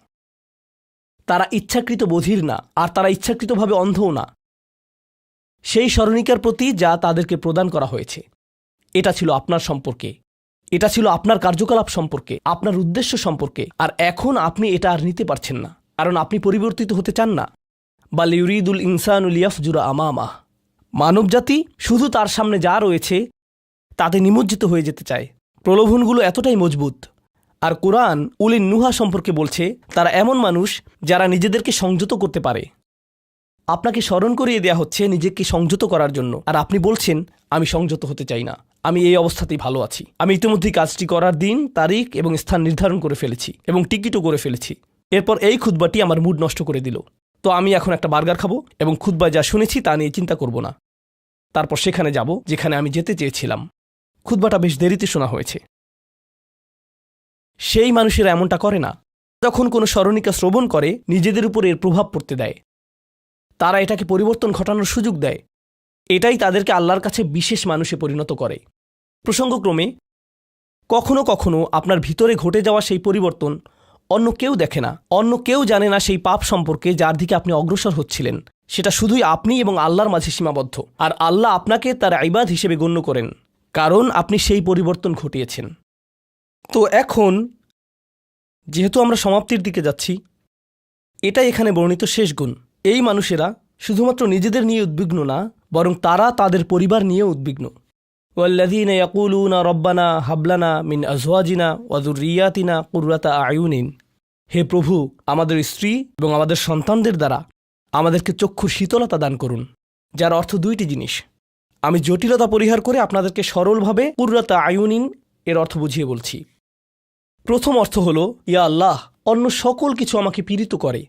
তারা ইচ্ছাকৃত বধির না, আর তারা ইচ্ছাকৃতভাবে অন্ধও না। সেই স্মরণিকার প্রতি যা তাদেরকে প্রদান করা হয়েছে, এটা ছিল আপনার সম্পর্কে, এটা ছিল আপনার কার্যকলাপ সম্পর্কে, আপনার উদ্দেশ্য সম্পর্কে। আর এখন আপনি এটা আর নিতে পারছেন না, কারণ আপনি পরিবর্তিত হতে চান না। বাল ইউরিদুল ইনসানু লিয়াফজুরা আমামাহ। মানবজাতি শুধু তার সামনে যা রয়েছে তাতে নিমজ্জিত হয়ে যেতে চায়। প্রলোভনগুলো এতটাই মজবুত। আর কোরআন উলিন নুহা সম্পর্কে বলছে, তারা এমন মানুষ যারা নিজেদেরকে সংযত করতে পারে। আপনাকে স্মরণ করিয়ে দেয়া হচ্ছে নিজেকে সংযত করার জন্য, আর আপনি বলছেন আমি সংযত হতে চাই না, আমি এই অবস্থাতেই ভালো আছি। আমি ইতিমধ্যেই কাজটি করার দিন, তারিখ এবং স্থান নির্ধারণ করে ফেলেছি এবং টিকিটও করে ফেলেছি। এরপর এই খুতবাটি আমার মুড নষ্ট করে দিল। তো আমি এখন একটা বার্গার খাবো এবং খুতবায় যা শুনেছি তা নিয়ে চিন্তা করব না। তারপর সেখানে যাব যেখানে আমি যেতে চেয়েছিলাম। খুতবাটা বেশ দেরিতে শোনা হয়েছে। সেই মানুষেরা এমনটা করে না। যখন কোনো স্মরণিকা শ্রবণ করে, নিজেদের উপর এর প্রভাব পড়তে দেয়। তারা এটাকে পরিবর্তন ঘটানোর সুযোগ দেয়। এটাই তাদেরকে আল্লাহর কাছে বিশেষ মানুষে পরিণত করে। প্রসঙ্গক্রমে, কখনো কখনো আপনার ভিতরে ঘটে যাওয়া সেই পরিবর্তন অন্য কেউ দেখে না, অন্য কেউ জানে না সেই পাপ সম্পর্কে যার দিকে আপনি অগ্রসর হচ্ছিলেন। সেটা শুধুই আপনি এবং আল্লাহর মাঝে সীমাবদ্ধ। আর আল্লাহ আপনাকে তার ইবাদ হিসেবে গণ্য করেন, কারণ আপনি সেই পরিবর্তন ঘটিয়েছেন। তো এখন যেহেতু আমরা সমাপ্তির দিকে যাচ্ছি, এটাই এখানে বর্ণিত শেষ গুণ। এই মানুষেরা শুধুমাত্র নিজেদের নিয়ে উদ্বিগ্ন না, বরং তারা তাদের পরিবার নিয়ে উদ্বিগ্ন। ওয়াল্লাযীনা ইয়াকুলুনা রব্বানা হাবলানা মিন আজওয়াজিনা ওয়া যুররিয়াতিনা কুররাতা আয়ুনিন। হে প্রভু, আমাদের স্ত্রী এবং আমাদের সন্তানদের দ্বারা আমাদেরকে চক্ষুর শীতলতা দান করুন, যার অর্থ দুইটি জিনিস। আমি জটিলতা পরিহার করে আপনাদেরকে সরলভাবে কুররাতা আয়ুনিন এর অর্থ বুঝিয়ে বলছি। প্রথম অর্থ হলো, ইয়া আল্লাহ, অন্য সকল কিছু আমাকে পীড়িত করে,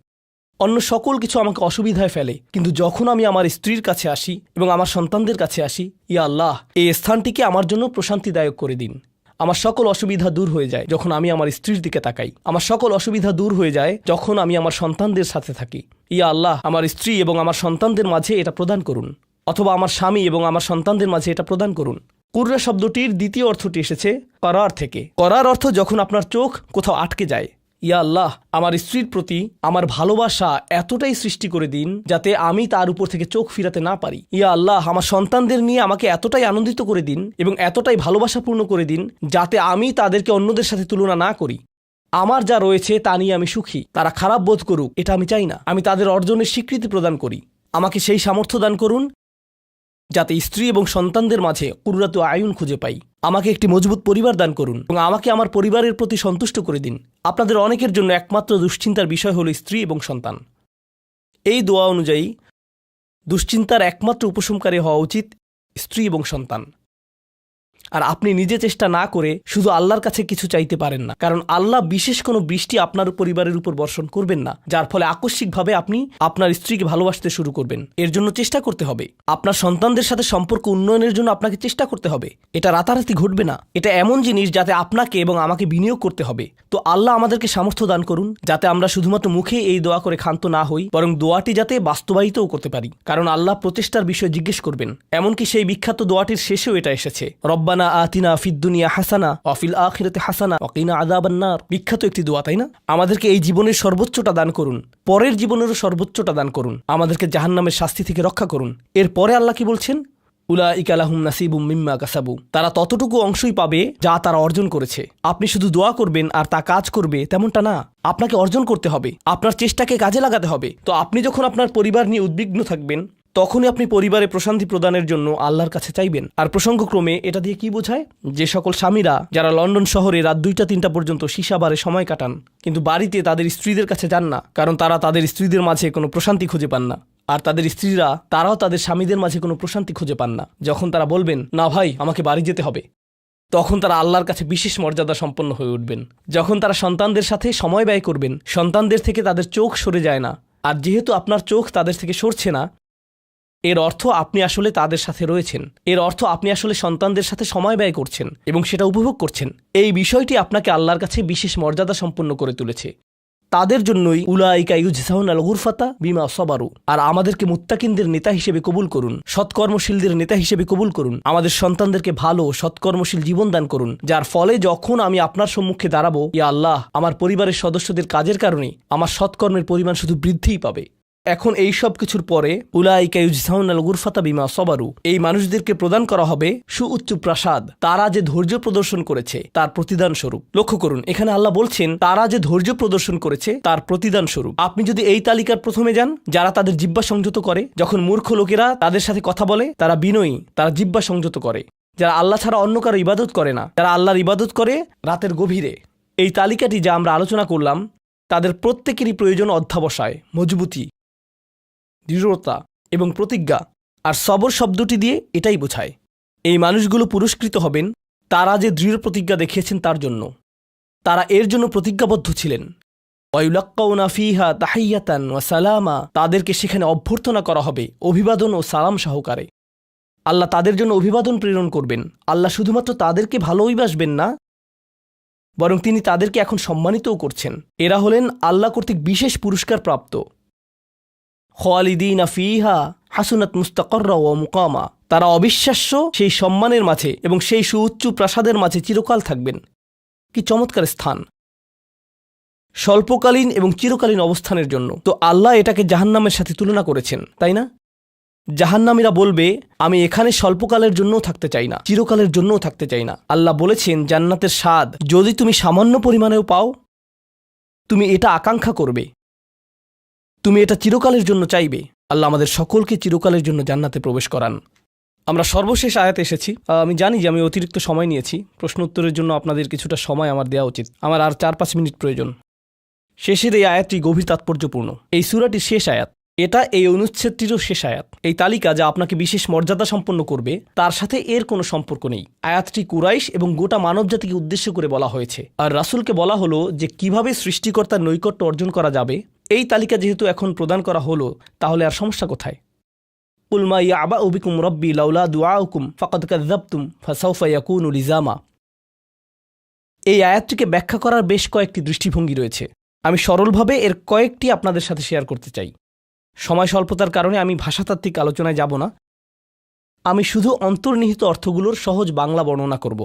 অন্য সকল কিছু আমাকে অসুবিধায় ফেলে, কিন্তু যখন আমি আমার স্ত্রীর কাছে আসি এবং আমার সন্তানদের কাছে আসি, ইয়া আল্লাহ, এই স্থানটিকে আমার জন্য প্রশান্তিদায়ক করে দিন। আমার সকল অসুবিধা দূর হয়ে যায় যখন আমি আমার স্ত্রীর দিকে তাকাই। আমার সকল অসুবিধা দূর হয়ে যায় যখন আমি আমার সন্তানদের সাথে থাকি। ইয়া আল্লাহ, আমার স্ত্রী এবং আমার সন্তানদের মাঝে এটা প্রদান করুন, অথবা আমার স্বামী এবং আমার সন্তানদের মাঝে এটা প্রদান করুন। কুররা শব্দটির দ্বিতীয় অর্থটি এসেছে করার থেকে। করার অর্থ যখন আপনার চোখ কোথাও আটকে যায়। ইয়া আল্লাহ, আমার স্ত্রীর প্রতি আমার ভালোবাসা এতটাই সৃষ্টি করে দিন যাতে আমি তার উপর থেকে চোখ ফিরাতে না পারি। ইয়া আল্লাহ, আমার সন্তানদের নিয়ে আমাকে এতটাই আনন্দিত করে দিন এবং এতটাই ভালোবাসাপূর্ণ করে দিন যাতে আমি তাদেরকে অন্যদের সাথে তুলনা না করি। আমার যা রয়েছে তা নিয়ে আমি সুখী। তারা খারাপ বোধ করুক, এটা আমি চাই না। আমি তাদের অর্জনের স্বীকৃতি প্রদান করি। আমাকে সেই সামর্থ্য দান করুন যাতে স্ত্রী এবং সন্তানদের মাঝে কুররাতু আয়ুন খুঁজে পাই। আমাকে একটি মজবুত পরিবার দান করুন এবং আমাকে আমার পরিবারের প্রতি সন্তুষ্ট করে দিন। আপনাদের অনেকের জন্য একমাত্র দুশ্চিন্তার বিষয় হলো স্ত্রী এবং সন্তান। এই দোয়া অনুযায়ী দুশ্চিন্তার একমাত্র উপশমকারী হওয়া উচিত স্ত্রী এবং সন্তান। আর আপনি নিজে চেষ্টা না করে শুধু আল্লাহর কাছে কিছু চাইতে পারেন না, কারণ আল্লাহ বিশেষ কোনো বৃষ্টি আপনার পরিবারের উপর বর্ষণ করবেন না যার ফলে আকস্মিকভাবে আপনি আপনার স্ত্রীকে ভালোবাসতে শুরু করবেন। এর জন্য চেষ্টা করতে হবে। আপনার সন্তানদের সাথে সম্পর্ক উন্নয়নের জন্য আপনাকে চেষ্টা করতে হবে। এটা রাতারাতি ঘটবে না। এটা এমন জিনিস যাতে আপনাকে এবং আমাকে বিনিয়োগ করতে হবে। তো আল্লাহ আমাদেরকে সামর্থ্য দান করুন যাতে আমরা শুধুমাত্র মুখে এই দোয়া করে ক্ষান্ত না হই, বরং দোয়াটি যাতে বাস্তবায়িতও করতে পারি, কারণ আল্লাহ প্রচেষ্টার বিষয়ে জিজ্ঞেস করবেন। এমনকি সেই বিখ্যাত দোয়াটির শেষেও এটা এসেছে, রব্বানা আতিনা ফিদ দুনিয়া হাসানা ওয়া ফিল আখিরাতি হাসানা ওয়া কিনা আযাবান নার। বিখ্যাত একটি দোয়া, তাই না? আমাদেরকে এই জীবনের সর্বোচ্চটা দান করুন, পরের জীবনেরও সর্বোচ্চটা দান করুন, আমাদেরকে জাহান্নামের শাস্তি থেকে রক্ষা করুন। এরপরে আল্লাহ কি বলছেন? উলাইকা লাহুম নাসিবুম মিম্মা কাসাবু। তারা ততটুকু অংশই পাবে যা তারা অর্জন করেছে। আপনি শুধু দোয়া করবেন আর তা কাজ করবে তেমনটা না। আপনাকে অর্জন করতে হবে, আপনার চেষ্টাকে কাজে লাগাতে হবে। তো আপনি যখন আপনার পরিবার নিয়ে উদ্বিগ্ন থাকবেন তখনই আপনি পরিবারে প্রশান্তি প্রদানের জন্য আল্লাহর কাছে চাইবেন। আর প্রসঙ্গক্রমে এটা দিয়ে কি বোঝায়? যে সকল স্বামীরা যারা লন্ডন শহরে রাত 2টা-3টা পর্যন্ত সীসাবারে সময় কাটান কিন্তু বাড়িতে তাদের স্ত্রীদের কাছে যান না, কারণ তারা তাদের স্ত্রীদের মাঝে কোনো প্রশান্তি খুঁজে পান না। আর তাদের স্ত্রীরা তারাও তাদের স্বামীদের মাঝে কোনো প্রশান্তি খুঁজে পান না। যখন তারা বলবেন না ভাই আমাকে বাড়ি যেতে হবে, তখন তারা আল্লাহর কাছে বিশেষ মর্যাদা সম্পন্ন হয়ে উঠবেন। যখন তারা সন্তানদের সাথে সময় ব্যয় করবেন, সন্তানদের থেকে তাদের চোখ সরে যায় না। আর যেহেতু আপনার চোখ তাদের থেকে সরছে না, এর অর্থ আপনি আসলে তাদের সাথে রয়েছেন। এর অর্থ আপনি আসলে সন্তানদের সাথে সময় ব্যয় করছেন এবং সেটা উপভোগ করছেন। এই বিষয়টি আপনাকে আল্লাহর কাছে বিশেষ মর্যাদা সম্পন্ন করে তুলেছে। তাদের জন্যই উলাইকা ইউজজাউনাল গুরফাতা বিমা সাবারু। আর আমাদেরকে মুত্তাকিনদের নেতা হিসেবে কবুল করুন, সৎকর্মশীলদের নেতা হিসেবে কবুল করুন। আমাদের সন্তানদেরকে ভালো সৎকর্মশীল জীবন দান করুন, যার ফলে যখন আমি আপনার সম্মুখে দাঁড়াবো, ইয়া আল্লাহ, আমার পরিবারের সদস্যদের কাজের কারণে আমার সৎকর্মের পরিমাণ শুধু বৃদ্ধিই পাবে। এখন এই সব কিছুর পরে উলাইকা ইউজজাউনাল গুরফাতা বিমা সাবারু, এই মানুষদেরকে প্রদান করা হবে সুউচ্চ প্রাসাদ, তারা যে ধৈর্য প্রদর্শন করেছে তার প্রতিদান স্বরূপ। লক্ষ্য করুন, এখানে আল্লাহ বলছেন তারা যে ধৈর্য প্রদর্শন করেছে তার প্রতিদান স্বরূপ। আপনি যদি এই তালিকার প্রথমে যান, যারা তাদের জিহ্বা সংযত করে, যখন মূর্খ লোকেরা তাদের সাথে কথা বলে তারা বিনয়ী, তারা জিহ্বা সংযত করে, যারা আল্লাহ ছাড়া অন্য কারো ইবাদত করে না, যারা আল্লাহর ইবাদত করে রাতের গভীরে, এই তালিকাটি যা আমরা আলোচনা করলাম তাদের প্রত্যেকেরই প্রয়োজন অধ্যাবসায়, মজবুতি, দৃঢ়তা এবং প্রতিজ্ঞা। আর সবর শব্দটি দিয়ে এটাই বোঝায়। এই মানুষগুলো পুরস্কৃত হবেন তারা যে দৃঢ় প্রতিজ্ঞা দেখিয়েছেন তার জন্য। তারা এর জন্য প্রতিজ্ঞাবদ্ধ ছিলেন। ওয়ায়ুলাক্কাউনা ফিহা তাহিয়াতান ওয়া সালামা, তাদেরকে সেখানে অভ্যর্থনা করা হবে অভিবাদন ও সালাম সহকারে। আল্লাহ তাদের জন্য অভিবাদন প্রেরণ করবেন। আল্লাহ শুধুমাত্র তাদেরকে ভালোবাসবেন না, বরং তিনি তাদেরকে এখন সম্মানিতও করছেন। এরা হলেন আল্লাহ কর্তৃক বিশেষ পুরস্কার প্রাপ্ত। খালিদিনা ফিহা হাসুনাত মুস্তাকাররা ওয়া মুকামা, তারা অবিশ্বাস্য সেই সম্মানের মাঝে এবং সেই সুউচ্চ প্রাসাদের মাঝে চিরকাল থাকবেন। কি চমৎকার স্থান! স্বল্পকালীন এবং চিরকালীন অবস্থানের জন্য। তো আল্লাহ এটাকে জাহান্নামের সাথে তুলনা করেছেন, তাই না? জাহান্নামীরা বলবে আমি এখানে স্বল্পকালের জন্যও থাকতে চাই না, চিরকালের জন্যও থাকতে চাই না। আল্লাহ বলেছেন জান্নাতের স্বাদ যদি তুমি সামান্য পরিমাণেও পাও, তুমি এটা আকাঙ্ক্ষা করবে, তুমি এটা চিরকালের জন্য চাইবে। আল্লাহ আমাদের সকলকে চিরকালের জন্য জান্নাতে প্রবেশ করান। আমরা সর্বশেষ আয়াতে এসেছি। আমি জানি যে আমি অতিরিক্ত সময় নিয়েছি, প্রশ্ন উত্তরের জন্য আপনাদের কিছুটা সময় আমার দেওয়া উচিত। আমার আর 4-5 মিনিট প্রয়োজন। শেষের এই আয়াতটি গভীর তাৎপর্যপূর্ণ। এই সূরাটির শেষ আয়াত, এটা এই অনুচ্ছেদটিরও শেষ আয়াত। এই তালিকা যা আপনাকে বিশেষ মর্যাদা সম্পন্ন করবে তার সাথে এর কোনো সম্পর্ক নেই। আয়াতটি কুরাইশ এবং গোটা মানবজাতিকে উদ্দেশ্য করে বলা হয়েছে। আর রাসূলকে বলা হলো যে কিভাবে সৃষ্টিকর্তার নৈকট্য অর্জন করা যাবে। এই তালিকা যেহেতু এখন প্রদান করা হলো, তাহলে আর সমস্যা কোথায়? কুল মা ইয়াবাউ বিকুম রাব্বি লাউলা দুআউকুম ফাকাদ কাযযাবতুম ফাসাউফা ইয়াকুনু লিজামা। এই আয়াতটিকে ব্যাখ্যা করার বেশ কয়েকটি দৃষ্টিভঙ্গি রয়েছে। আমি সরলভাবে এর কয়েকটি আপনাদের সাথে শেয়ার করতে চাই। সময় স্বল্পতার কারণে আমি ভাষাতাত্ত্বিক আলোচনায় যাব না। আমি শুধু অন্তর্নিহিত অর্থগুলোর সহজ বাংলা বর্ণনা করব।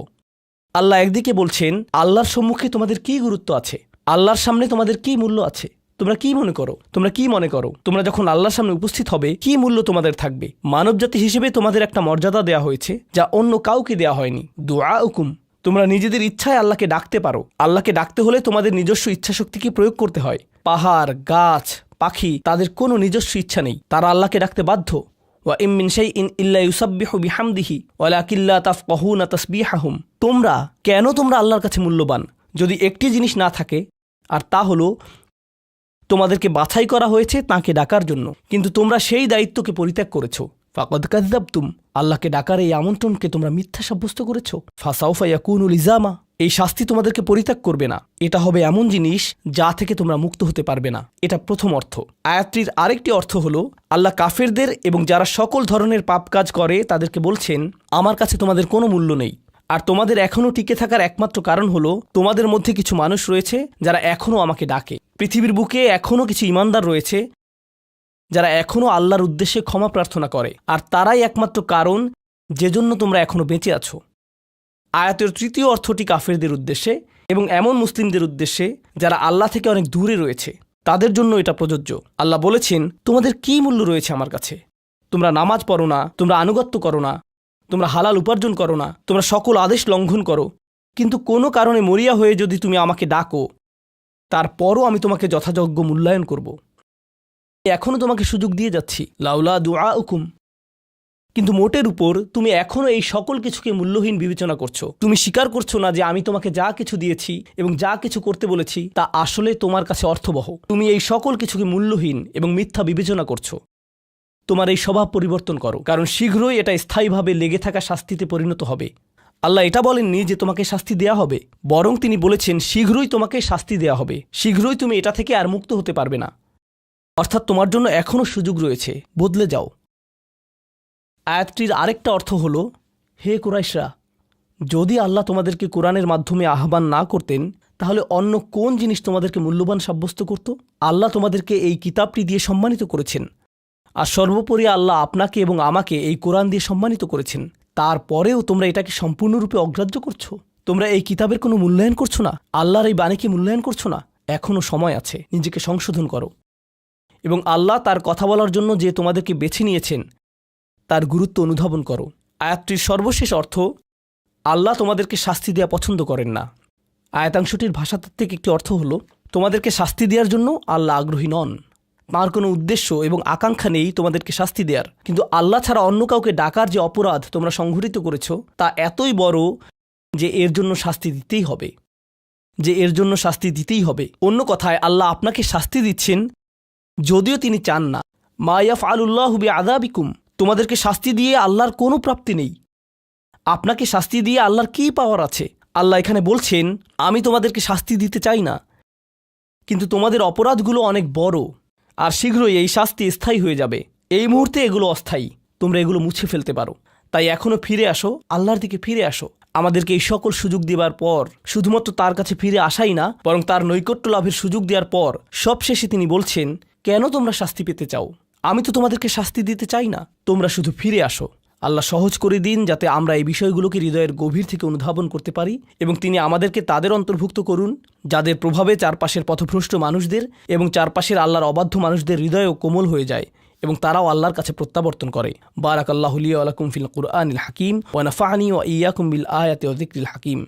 আল্লাহ একদিকে বলছেন আল্লাহর সম্মুখে তোমাদের কী গুরুত্ব আছে, আল্লাহর সামনে তোমাদের কী মূল্য আছে, তোমরা কি মনে করো, তোমরা যখন আল্লাহর সামনে উপস্থিত হবে কি মূল্য তোমাদের থাকবে। মানবজাতি হিসেবে তোমাদের একটা মর্যাদা দেয়া হয়েছে যা অন্য কাউকে দেয়া হয়নি। দুআউকুম, তোমরা নিজেদের ইচ্ছায় আল্লাহকে ডাকতে পারো। আল্লাহকে ডাকতে হলে তোমাদের নিজস্ব ইচ্ছাশক্তিকে প্রয়োগ করতে হয়। পাহাড়, গাছ, পাখি, তাদের কোনো নিজস্ব ইচ্ছা নেই, তারা আল্লাহকে ডাকতে বাধ্য। ওয়া ইম মিন শাইইন ইল্লা ইউসাব্বিহু বিহামদিহি ওয়ালাকিন লা তাফকাহুনা তাসবিহাহুম। তোমরা আল্লাহর কাছে মূল্যবান যদি একটি জিনিস না থাকে, আর তা হলো তোমাদেরকে বাছাই করা হয়েছে তাঁকে ডাকার জন্য, কিন্তু তোমরা সেই দায়িত্বকে পরিত্যাগ করেছ। ফাকাদ কাযযাবতুম, আল্লাহকে ডাকার এই আমন্ত্রণকে তোমরা মিথ্যা সাব্যস্ত করেছ। ফাসাউফা ইয়াকুনু লিজামা, এই শাস্তি তোমাদেরকে পরিত্যাগ করবে না। এটা হবে এমন জিনিস যা থেকে তোমরা মুক্ত হতে পারবে না। এটা প্রথম অর্থ। আয়াতটির আরেকটি অর্থ হলো আল্লাহ কাফেরদের এবং যারা সকল ধরনের পাপ কাজ করে তাদেরকে বলছেন, আমার কাছে তোমাদের কোনো মূল্য নেই। আর তোমাদের এখনও টিকে থাকার একমাত্র কারণ হলো তোমাদের মধ্যে কিছু মানুষ রয়েছে যারা এখনও আমাকে ডাকে। পৃথিবীর বুকে এখনও কিছু ইমানদার রয়েছে যারা এখনও আল্লাহর উদ্দেশ্যে ক্ষমা প্রার্থনা করে, আর তারাই একমাত্র কারণ যে জন্য তোমরা এখনও বেঁচে আছো। আয়াতের তৃতীয় অর্থটি কাফেরদের উদ্দেশ্যে এবং এমন মুসলিমদের উদ্দেশ্যে যারা আল্লাহ থেকে অনেক দূরে রয়েছে, তাদের জন্য এটা প্রযোজ্য। আল্লাহ বলেছেন, তোমাদের কী মূল্য রয়েছে আমার কাছে? তোমরা নামাজ পড়ো না, তোমরা আনুগত্য করো না, তোমরা হালাল উপার্জন করো না, তোমরা সকল আদেশ লঙ্ঘন করো, কিন্তু কোনো কারণে মরিয়া হয়ে যদি তুমি আমাকে ডাকো, তারপরও আমি তোমাকে যথাযোগ্য মূল্যায়ন করব। এখনও তোমাকে সুযোগ দিয়ে যাচ্ছি, লাউলা দুআউকুম, কিন্তু মোটের উপর তুমি এখনও এই সকল কিছুকে মূল্যহীন বিবেচনা করছো। তুমি স্বীকার করছো না যে আমি তোমাকে যা কিছু দিয়েছি এবং যা কিছু করতে বলেছি তা আসলে তোমার কাছে অর্থবহ। তুমি এই সকল কিছুকে মূল্যহীন এবং মিথ্যা বিবেচনা করছো। তোমার এই স্বভাব পরিবর্তন করো, কারণ শীঘ্রই এটা স্থায়ীভাবে লেগে থাকা শাস্তিতে পরিণত হবে। আল্লাহ এটা বলেননি যে তোমাকে শাস্তি দেয়া হবে, বরং তিনি বলেছেন শীঘ্রই তোমাকে শাস্তি দেয়া হবে, শীঘ্রই তুমি এটা থেকে আর মুক্ত হতে পারবে না। অর্থাৎ তোমার জন্য এখনও সুযোগ রয়েছে, বদলে যাও। আয়াতটির আরেকটা অর্থ হলো, হে কুরাইশরা, যদি আল্লাহ তোমাদেরকে কোরআনের মাধ্যমে আহ্বান না করতেন তাহলে অন্য কোন জিনিস তোমাদেরকে মূল্যবান সাব্যস্ত করত? আল্লাহ তোমাদেরকে এই কিতাবটি দিয়ে সম্মানিত করেছেন, আর সর্বোপরি আল্লাহ আপনাকে এবং আমাকে এই কোরআন দিয়ে সম্মানিত করেছেন। তারপরেও তোমরা এটাকে সম্পূর্ণরূপে অগ্রাহ্য করছো। তোমরা এই কিতাবের কোনো মূল্যায়ন করছো না, আল্লাহর এই বাণীকে মূল্যায়ন করছো না। এখনও সময় আছে, নিজেকে সংশোধন করো এবং আল্লাহ তার কথা বলার জন্য যে তোমাদেরকে বেছে নিয়েছেন তার গুরুত্ব অনুধাবন করো। আয়াতটির সর্বশেষ অর্থ, আল্লাহ তোমাদেরকে শাস্তি দেওয়া পছন্দ করেন না। আয়াতাংশটির ভাষাতাত্ত্বিক একটি অর্থ হলো, তোমাদেরকে শাস্তি দেওয়ার জন্য আল্লাহ আগ্রহী নন। তাঁর কোনো উদ্দেশ্য এবং আকাঙ্ক্ষা নেই তোমাদেরকে শাস্তি দেওয়ার, কিন্তু আল্লাহ ছাড়া অন্য কাউকে ডাকার যে অপরাধ তোমরা সংঘটিত করেছ তা এতই বড় যে এর জন্য শাস্তি দিতেই হবে। অন্য কথায় আল্লাহ আপনাকে শাস্তি দিচ্ছেন যদিও তিনি চান না। মা ইয়াফআলুল্লাহু বিআযাবিকুম, তোমাদেরকে শাস্তি দিয়ে আল্লাহর কোনো প্রাপ্তি নেই। আপনাকে শাস্তি দিয়ে আল্লাহর কী পাওয়ার আছে? আল্লাহ এখানে বলছেন, আমি তোমাদেরকে শাস্তি দিতে চাই না, কিন্তু তোমাদের অপরাধগুলো অনেক বড়, আর শীঘ্রই এই শাস্তি স্থায়ী হয়ে যাবে। এই মুহূর্তে এগুলো অস্থায়ী, তোমরা এগুলো মুছে ফেলতে পারো। তাই এখনও ফিরে আসো, আল্লাহর দিকে ফিরে আসো। আমাদেরকে এই সকল সুযোগ দেওয়ার পর শুধুমাত্র তার কাছে ফিরে আসাই না, বরং তার নৈকট্য লাভের সুযোগ দেওয়ার পর সবশেষে তিনি বলছেন, কেন তোমরা শাস্তি পেতে চাও? আমি তো তোমাদেরকে শাস্তি দিতে চাই না, তোমরা শুধু ফিরে আসো। আল্লাহ সহজ করে দিন যাতে আমরা এই বিষয়গুলোকে হৃদয়ের গভীর থেকে অনুধাবন করতে পারি, এবং তিনি আমাদেরকে তাদের অন্তর্ভুক্ত করুন যাদের প্রভাবে চারপাশের পথভ্রষ্ট মানুষদের এবং চারপাশের আল্লাহর অবাধ্য মানুষদের হৃদয়ও কোমল হয়ে যায় এবং তারাও আল্লাহর কাছে প্রত্যাবর্তন করে। বারাকাল্লাহু লি ওয়া লাকুম ফিল কুরআনিল হাকিম ওয়া নাফা'নি ওয়া ইয়্যাকুম বিল আয়াতি ওয়া যিকরিল হাকিম।